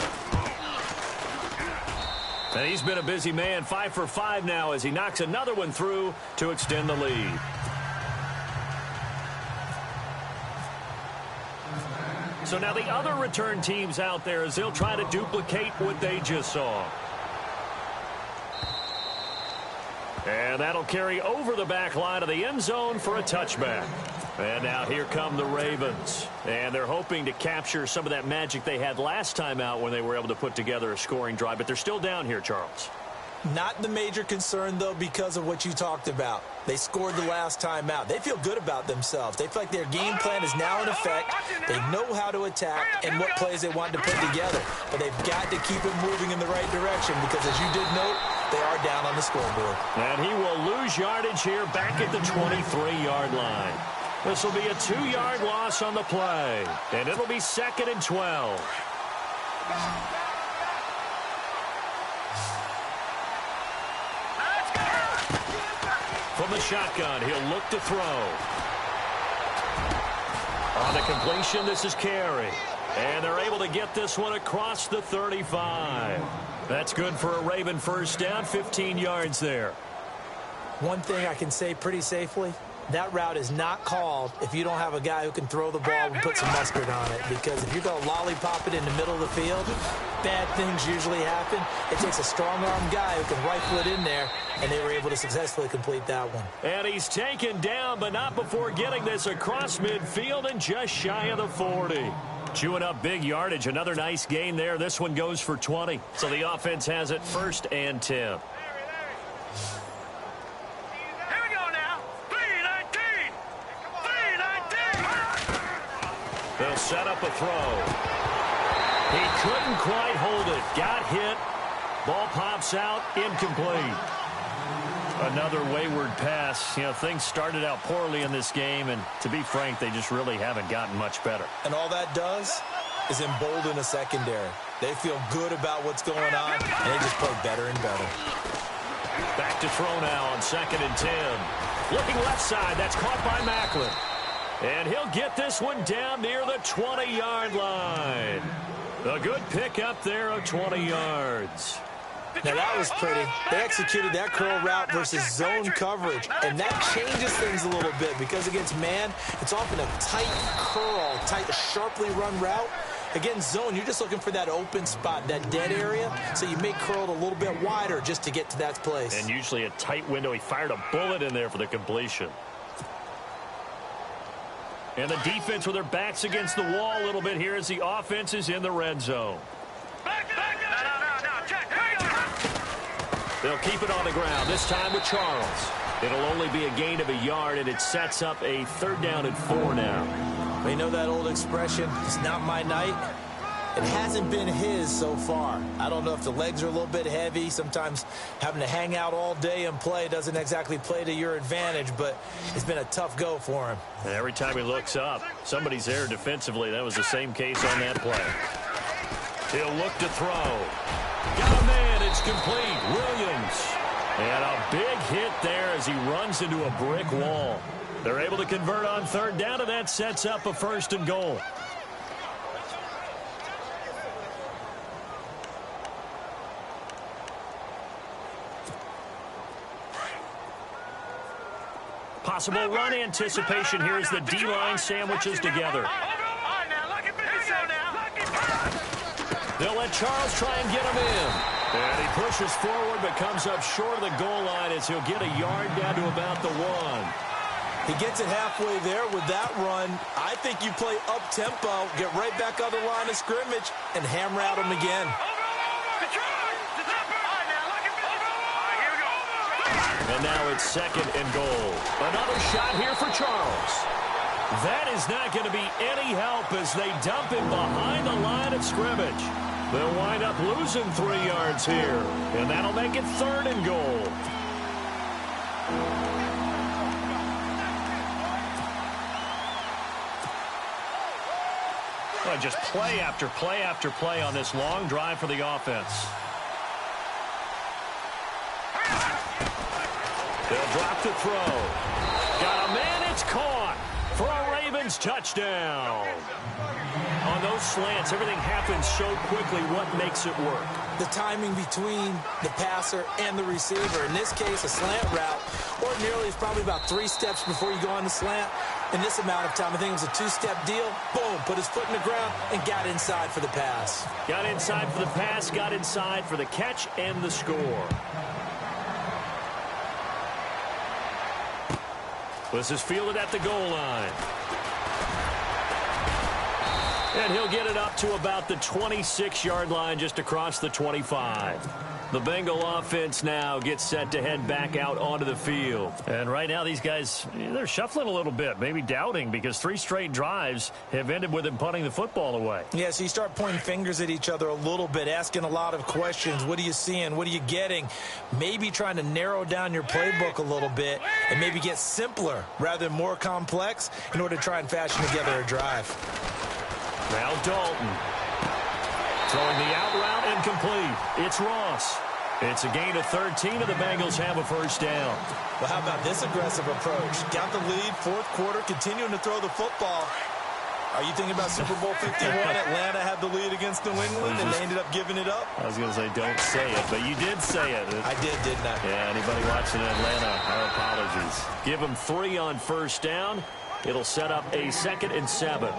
And he's been a busy man, 5 for 5 now as he knocks another one through to extend the lead. So now the other return teams out there as they'll try to duplicate what they just saw. And that'll carry over the back line of the end zone for a touchback. And now here come the Ravens. And they're hoping to capture some of that magic they had last time out when they were able to put together a scoring drive. But they're still down here, Charles. Not the major concern, though, because of what you talked about. They scored the last time out. They feel good about themselves. They feel like their game plan is now in effect. They know how to attack and what plays they want to put together. But they've got to keep it moving in the right direction because, as you did note, they are down on the scoreboard. And he will lose yardage here back at the 23-yard line. This will be a 2-yard loss on the play. And it'll be 2nd and 12. From the shotgun, he'll look to throw. On the completion, this is Carey. And they're able to get this one across the 35. That's good for a Raven first down, 15 yards there. One thing I can say pretty safely, that route is not called if you don't have a guy who can throw the ball and put some mustard on it. Because if you're going to lollipop it in the middle of the field, bad things usually happen. It takes a strong-arm guy who can rifle it in there, and they were able to successfully complete that one. And he's taken down, but not before getting this across midfield and just shy of the 40. Chewing up big yardage. Another nice gain there. This one goes for 20. So the offense has it 1st and 10. They'll set up a throw. He couldn't quite hold it. Got hit. Ball pops out. Incomplete. Another wayward pass. You know, things started out poorly in this game, and to be frank, they just really haven't gotten much better. And all that does is embolden a secondary. They feel good about what's going on, and they just play better and better. Back to throw now on 2nd and 10. Looking left side. That's caught by Macklin. And he'll get this one down near the 20-yard line. A good pickup there of 20 yards. Now, that was pretty. They executed that curl route versus zone coverage, and that changes things a little bit because against man, it's often a tight curl, tight, sharply run route. Against zone, you're just looking for that open spot, that dead area, so you may curl it a little bit wider just to get to that place. And usually a tight window. He fired a bullet in there for the completion. And the defense with their backs against the wall a little bit here as the offense is in the red zone. They'll keep it on the ground, this time with Charles. It'll only be a gain of a yard, and it sets up a 3rd down and 4 now. We know that old expression, it's not my night. It hasn't been his so far. I don't know if the legs are a little bit heavy. Sometimes having to hang out all day and play doesn't exactly play to your advantage, but it's been a tough go for him. And every time he looks up, somebody's there defensively. That was the same case on that play. He'll look to throw. Got a man. It's complete. Williams. And a big hit there as he runs into a brick wall. They're able to convert on third down, and that sets up a 1st and goal. Possible run anticipation here as the D-line sandwiches together. They'll let Charles try and get him in. And he pushes forward but comes up short of the goal line as he'll get a yard down to about the 1. He gets it halfway there with that run. I think you play up-tempo, get right back on the line of scrimmage, and hammer at him again. And now it's 2nd and goal. Another shot here for Charles. That is not going to be any help as they dump him behind the line of scrimmage. They'll wind up losing 3 yards here, and that'll make it 3rd and goal. Well, just play after play after play on this long drive for the offense. They'll drop the throw. Got a man, it's caught for a Ravens touchdown. On those slants, everything happens so quickly. What makes it work? The timing between the passer and the receiver. In this case, a slant route. Ordinarily, it's probably about 3 steps before you go on the slant. In this amount of time, I think it was a 2-step deal. Boom, put his foot in the ground and got inside for the pass. Got inside for the pass, got inside for the catch and the score. This is fielded at the goal line. And he'll get it up to about the 26-yard line, just across the 25. The Bengal offense now gets set to head back out onto the field. And right now these guys, they're shuffling a little bit, maybe doubting, because 3 straight drives have ended with them punting the football away. Yeah, so you start pointing fingers at each other a little bit, asking a lot of questions. What are you seeing? What are you getting? Maybe trying to narrow down your playbook a little bit and maybe get simpler rather than more complex in order to try and fashion together a drive. Now Dalton. Throwing the out route and complete. It's Ross. It's a gain of 13, and the Bengals have a 1st down. Well, how about this aggressive approach? Got the lead, 4th quarter, continuing to throw the football. Are you thinking about Super Bowl 51? Atlanta had the lead against New England, and they ended up giving it up? I was going to say don't say it, but you did say it. I did, didn't I? Yeah, anybody watching Atlanta, our apologies. Give them 3 on 1st down. It'll set up a 2nd and 7.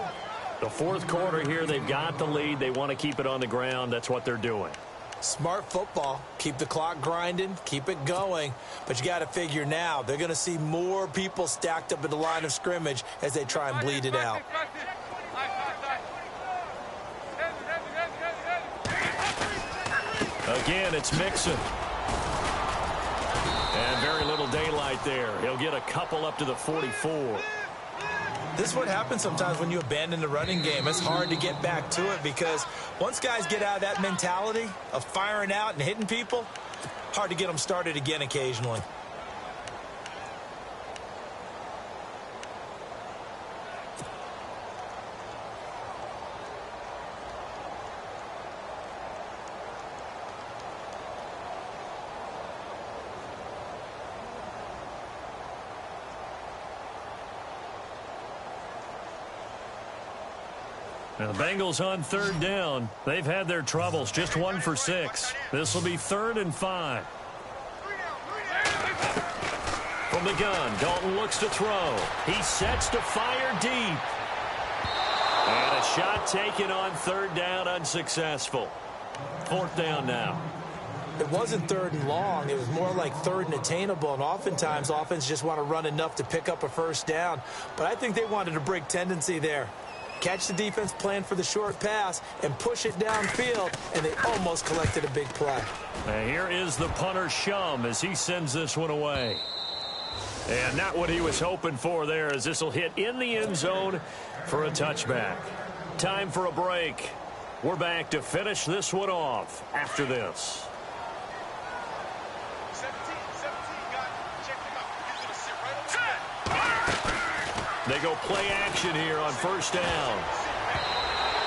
The 4th quarter here, they've got the lead. They want to keep it on the ground. That's what they're doing. Smart football. Keep the clock grinding. Keep it going. But you got to figure now, they're going to see more people stacked up at the line of scrimmage as they try and bleed it out. Again, it's Mixon. And very little daylight there. He'll get a couple up to the 44. This is what happens sometimes when you abandon the running game. It's hard to get back to it because once guys get out of that mentality of firing out and hitting people, hard to get them started again occasionally. And the Bengals on 3rd down. They've had their troubles. Just 1 for 6. This will be 3rd and 5. From the gun, Dalton looks to throw. He sets to fire deep. And a shot taken on 3rd down, unsuccessful. 4th down now. It wasn't 3rd and long. It was more like 3rd and attainable. And oftentimes, offense just want to run enough to pick up a 1st down. But I think they wanted a break tendency there. Catch the defense plan for the short pass and push it downfield, and they almost collected a big play. And here is the punter, Shum, as he sends this one away. And not what he was hoping for there, as this will hit in the end zone for a touchback. Time for a break. We're back to finish this one off after this. 17, got it. Check him out. He's going to sit right over there. They go play action here on first down.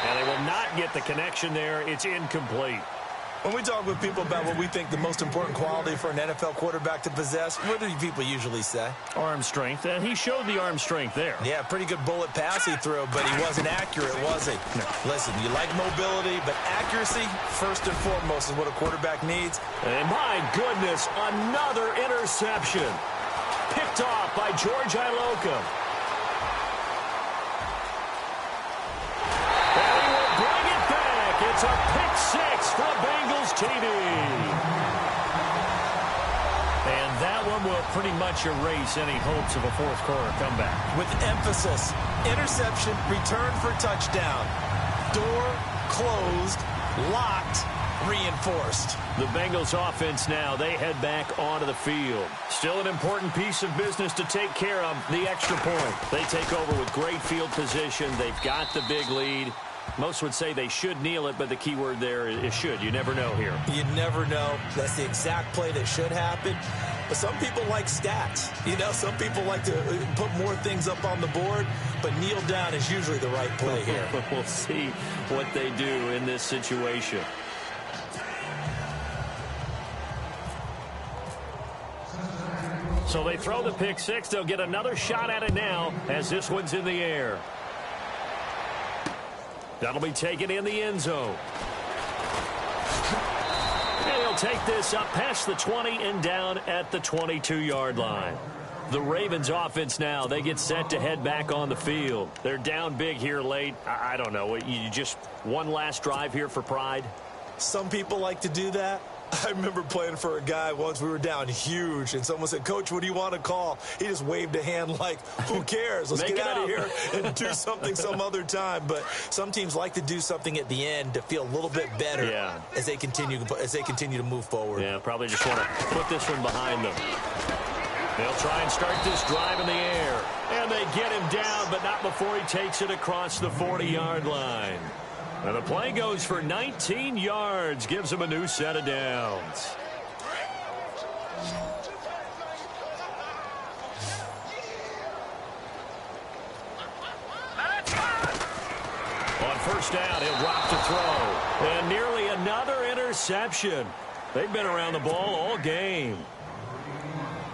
And they will not get the connection there. It's incomplete. When we talk with people about what we think the most important quality for an NFL quarterback to possess, what do people usually say? Arm strength, and he showed the arm strength there. Yeah, pretty good bullet pass he threw, but he wasn't accurate, was he? No. Listen, you like mobility, but accuracy, first and foremost, is what a quarterback needs. And my goodness, another interception. Picked off by George Iloka. And he will bring it back. It's a pick six for Bengals TV. And that one will pretty much erase any hopes of a fourth quarter comeback. With emphasis, interception, return for touchdown. Door closed, locked, reinforced. The Bengals offense now, they head back onto the field. Still an important piece of business to take care of, the extra point. They take over with great field position. They've got the big lead. Most would say they should kneel it, but the key word there is should. You never know here. You never know. That's the exact play that should happen. But some people like stats. You know, some people like to put more things up on the board, but kneel down is usually the right play here. We'll see what they do in this situation. So they throw the pick six. They'll get another shot at it now as this one's in the air. That'll be taken in the end zone. And he'll take this up past the 20 and down at the 22-yard line. The Ravens offense now, they get set to head back on the field. They're down big here late. I don't know. You just one last drive here for pride? Some people like to do that. I remember playing for a guy once. We were down huge, and someone said, "Coach, what do you want to call?" He just waved a hand like, who cares? Let's get out of here and do something some other time. But some teams like to do something at the end to feel a little bit better as they continue to move forward. Yeah, probably just want to put this one behind them. They'll try and start this drive in the air. And they get him down, but not before he takes it across the 40-yard line. And the play goes for 19 yards, gives him a new set of downs. On first down, he'll drop to throw. And nearly another interception. They've been around the ball all game.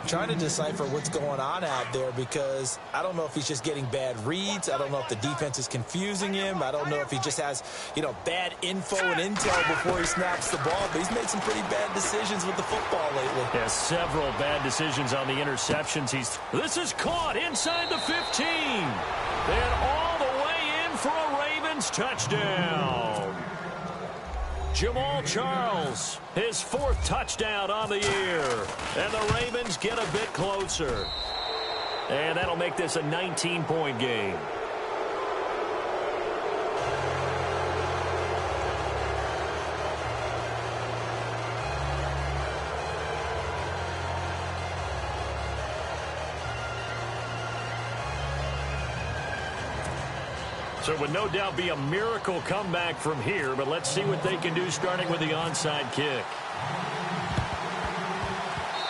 Trying to decipher what's going on out there because I don't know if he's just getting bad reads. I don't know if the defense is confusing him. I don't know if he just has, bad info and intel before he snaps the ball. But he's made some pretty bad decisions with the football lately. Yeah, several bad decisions on the interceptions. This is caught inside the 15. And all the way in for a Ravens touchdown. Jamal Charles, his fourth touchdown on the year. And the Ravens get a bit closer. And that'll make this a 19-point game. So it would no doubt be a miracle comeback from here, but let's see what they can do starting with the onside kick.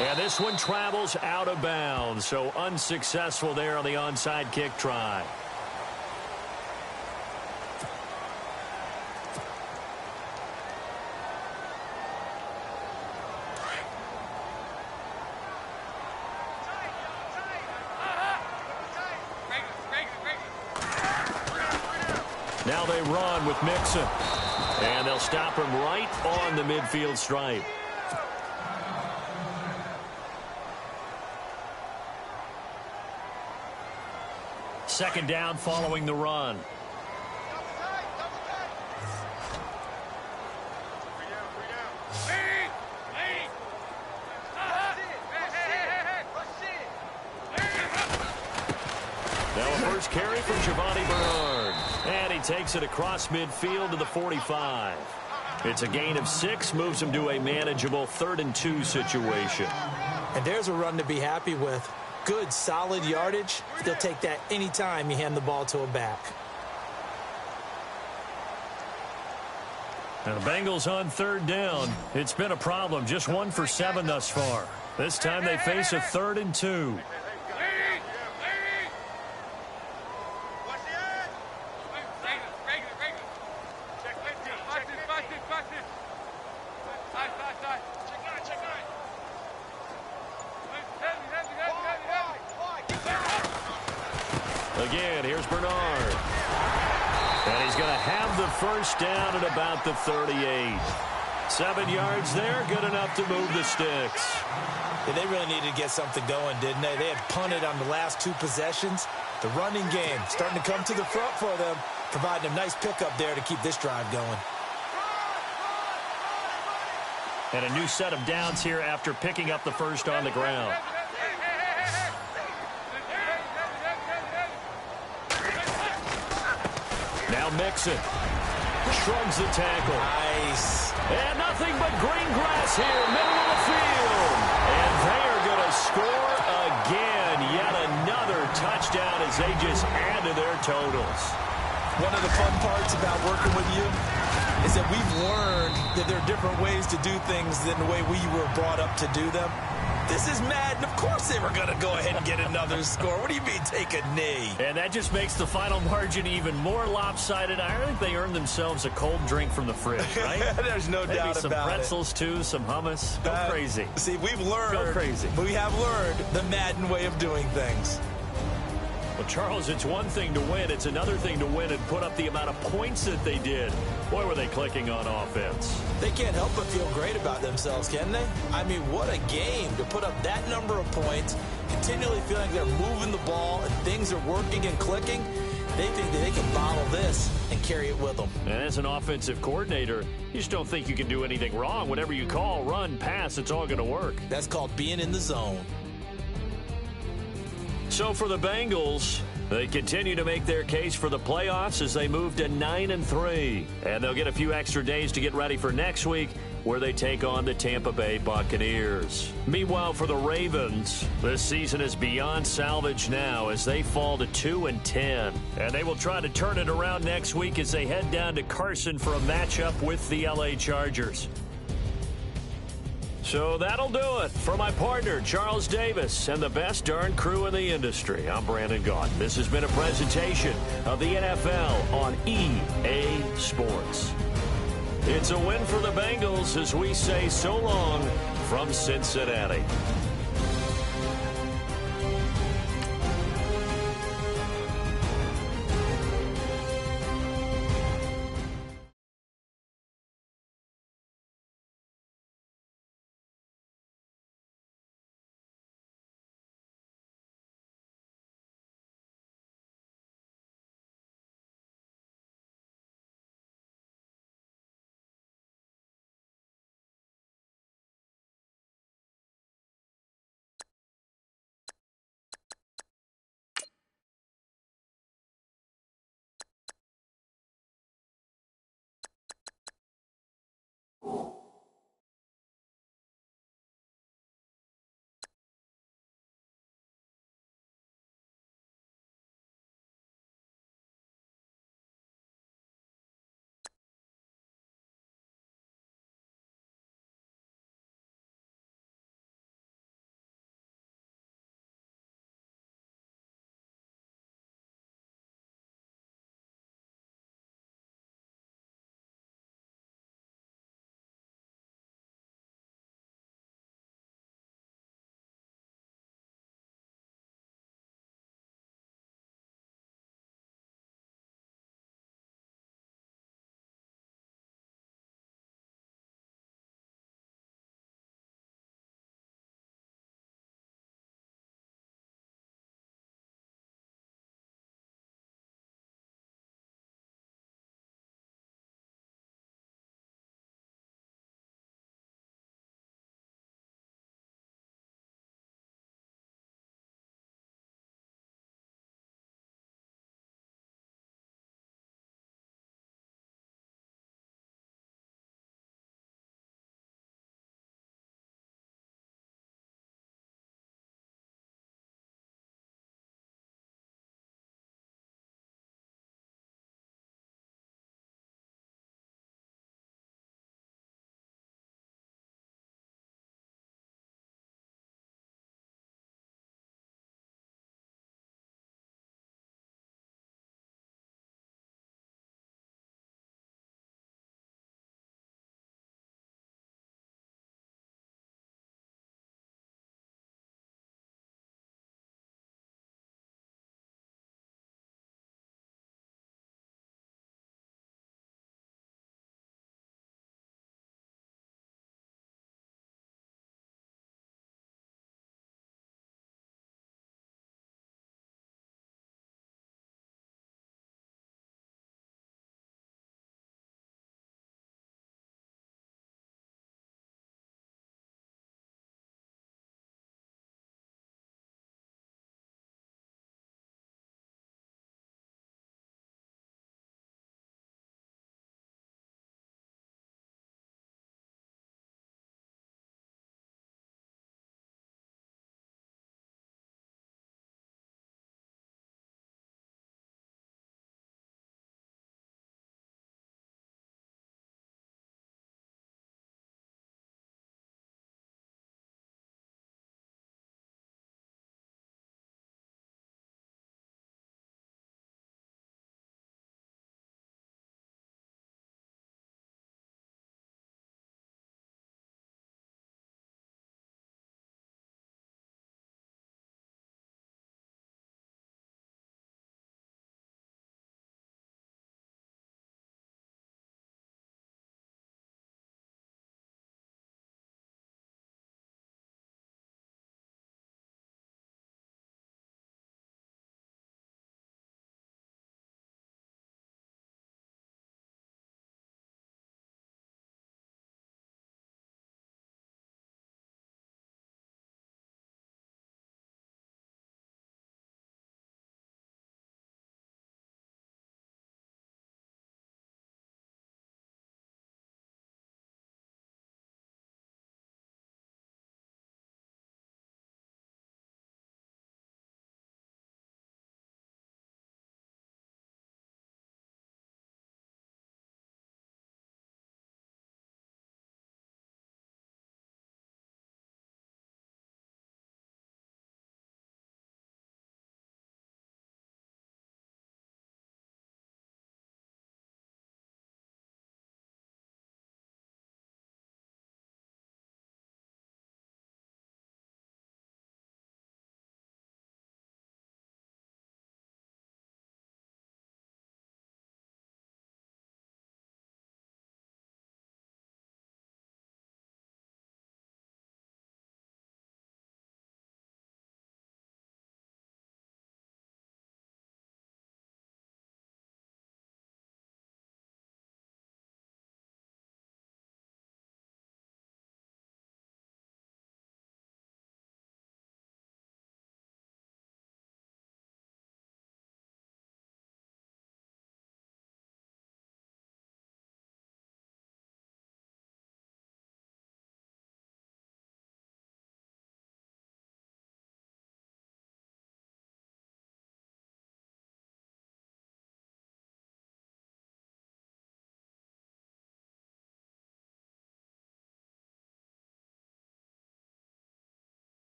And this one travels out of bounds, so unsuccessful there on the onside kick try. Now they run with Mixon. And they'll stop him right on the midfield stripe. Second down following the run. Now a first carry from Giovanni Bernard. And he takes it across midfield to the 45. It's a gain of 6, moves him to a manageable 3rd and 2 situation. And there's a run to be happy with. Good, solid yardage. They'll take that anytime you hand the ball to a back. And the Bengals on third down. It's been a problem. Just 1 for 7 thus far. This time they face a 3rd and 2. Again, here's Bernard. And he's going to have the first down at about the 38. 7 yards there, good enough to move the sticks. Yeah, they really needed to get something going, didn't they? They had punted on the last 2 possessions. The running game starting to come to the front for them, providing a nice pickup there to keep this drive going. And a new set of downs here after picking up the first on the ground. Now Mixon shrugs the tackle. Nice. And nothing but green grass here, middle of the field. And they are going to score again. Yet another touchdown as they just add to their totals. One of the fun parts about working with you is that we've learned that there are different ways to do things than the way we were brought up to do them. This is Madden. Of course they were going to go ahead and get another score. What do you mean take a knee? And that just makes the final margin even more lopsided. I think they earned themselves a cold drink from the fridge, right? There's no Maybe doubt some about pretzels, too, some hummus. Go crazy. See, we've learned. Go crazy. We have learned the Madden way of doing things. Well, Charles, it's one thing to win. It's another thing to win and put up the amount of points that they did. Boy, were they clicking on offense. They can't help but feel great about themselves, can they? I mean, what a game to put up that number of points, continually feeling like they're moving the ball and things are working and clicking. They think that they can bottle this and carry it with them. And as an offensive coordinator, you just don't think you can do anything wrong. Whatever you call, run, pass, it's all going to work. That's called being in the zone. So for the Bengals, they continue to make their case for the playoffs as they move to 9-3. And they'll get a few extra days to get ready for next week, where they take on the Tampa Bay Buccaneers. Meanwhile, for the Ravens, this season is beyond salvage now as they fall to 2-10. And they will try to turn it around next week as they head down to Carson for a matchup with the LA Chargers. So that'll do it. For my partner, Charles Davis, and the best darn crew in the industry, I'm Brandon Gaudin. This has been a presentation of the NFL on EA Sports. It's a win for the Bengals as we say so long from Cincinnati.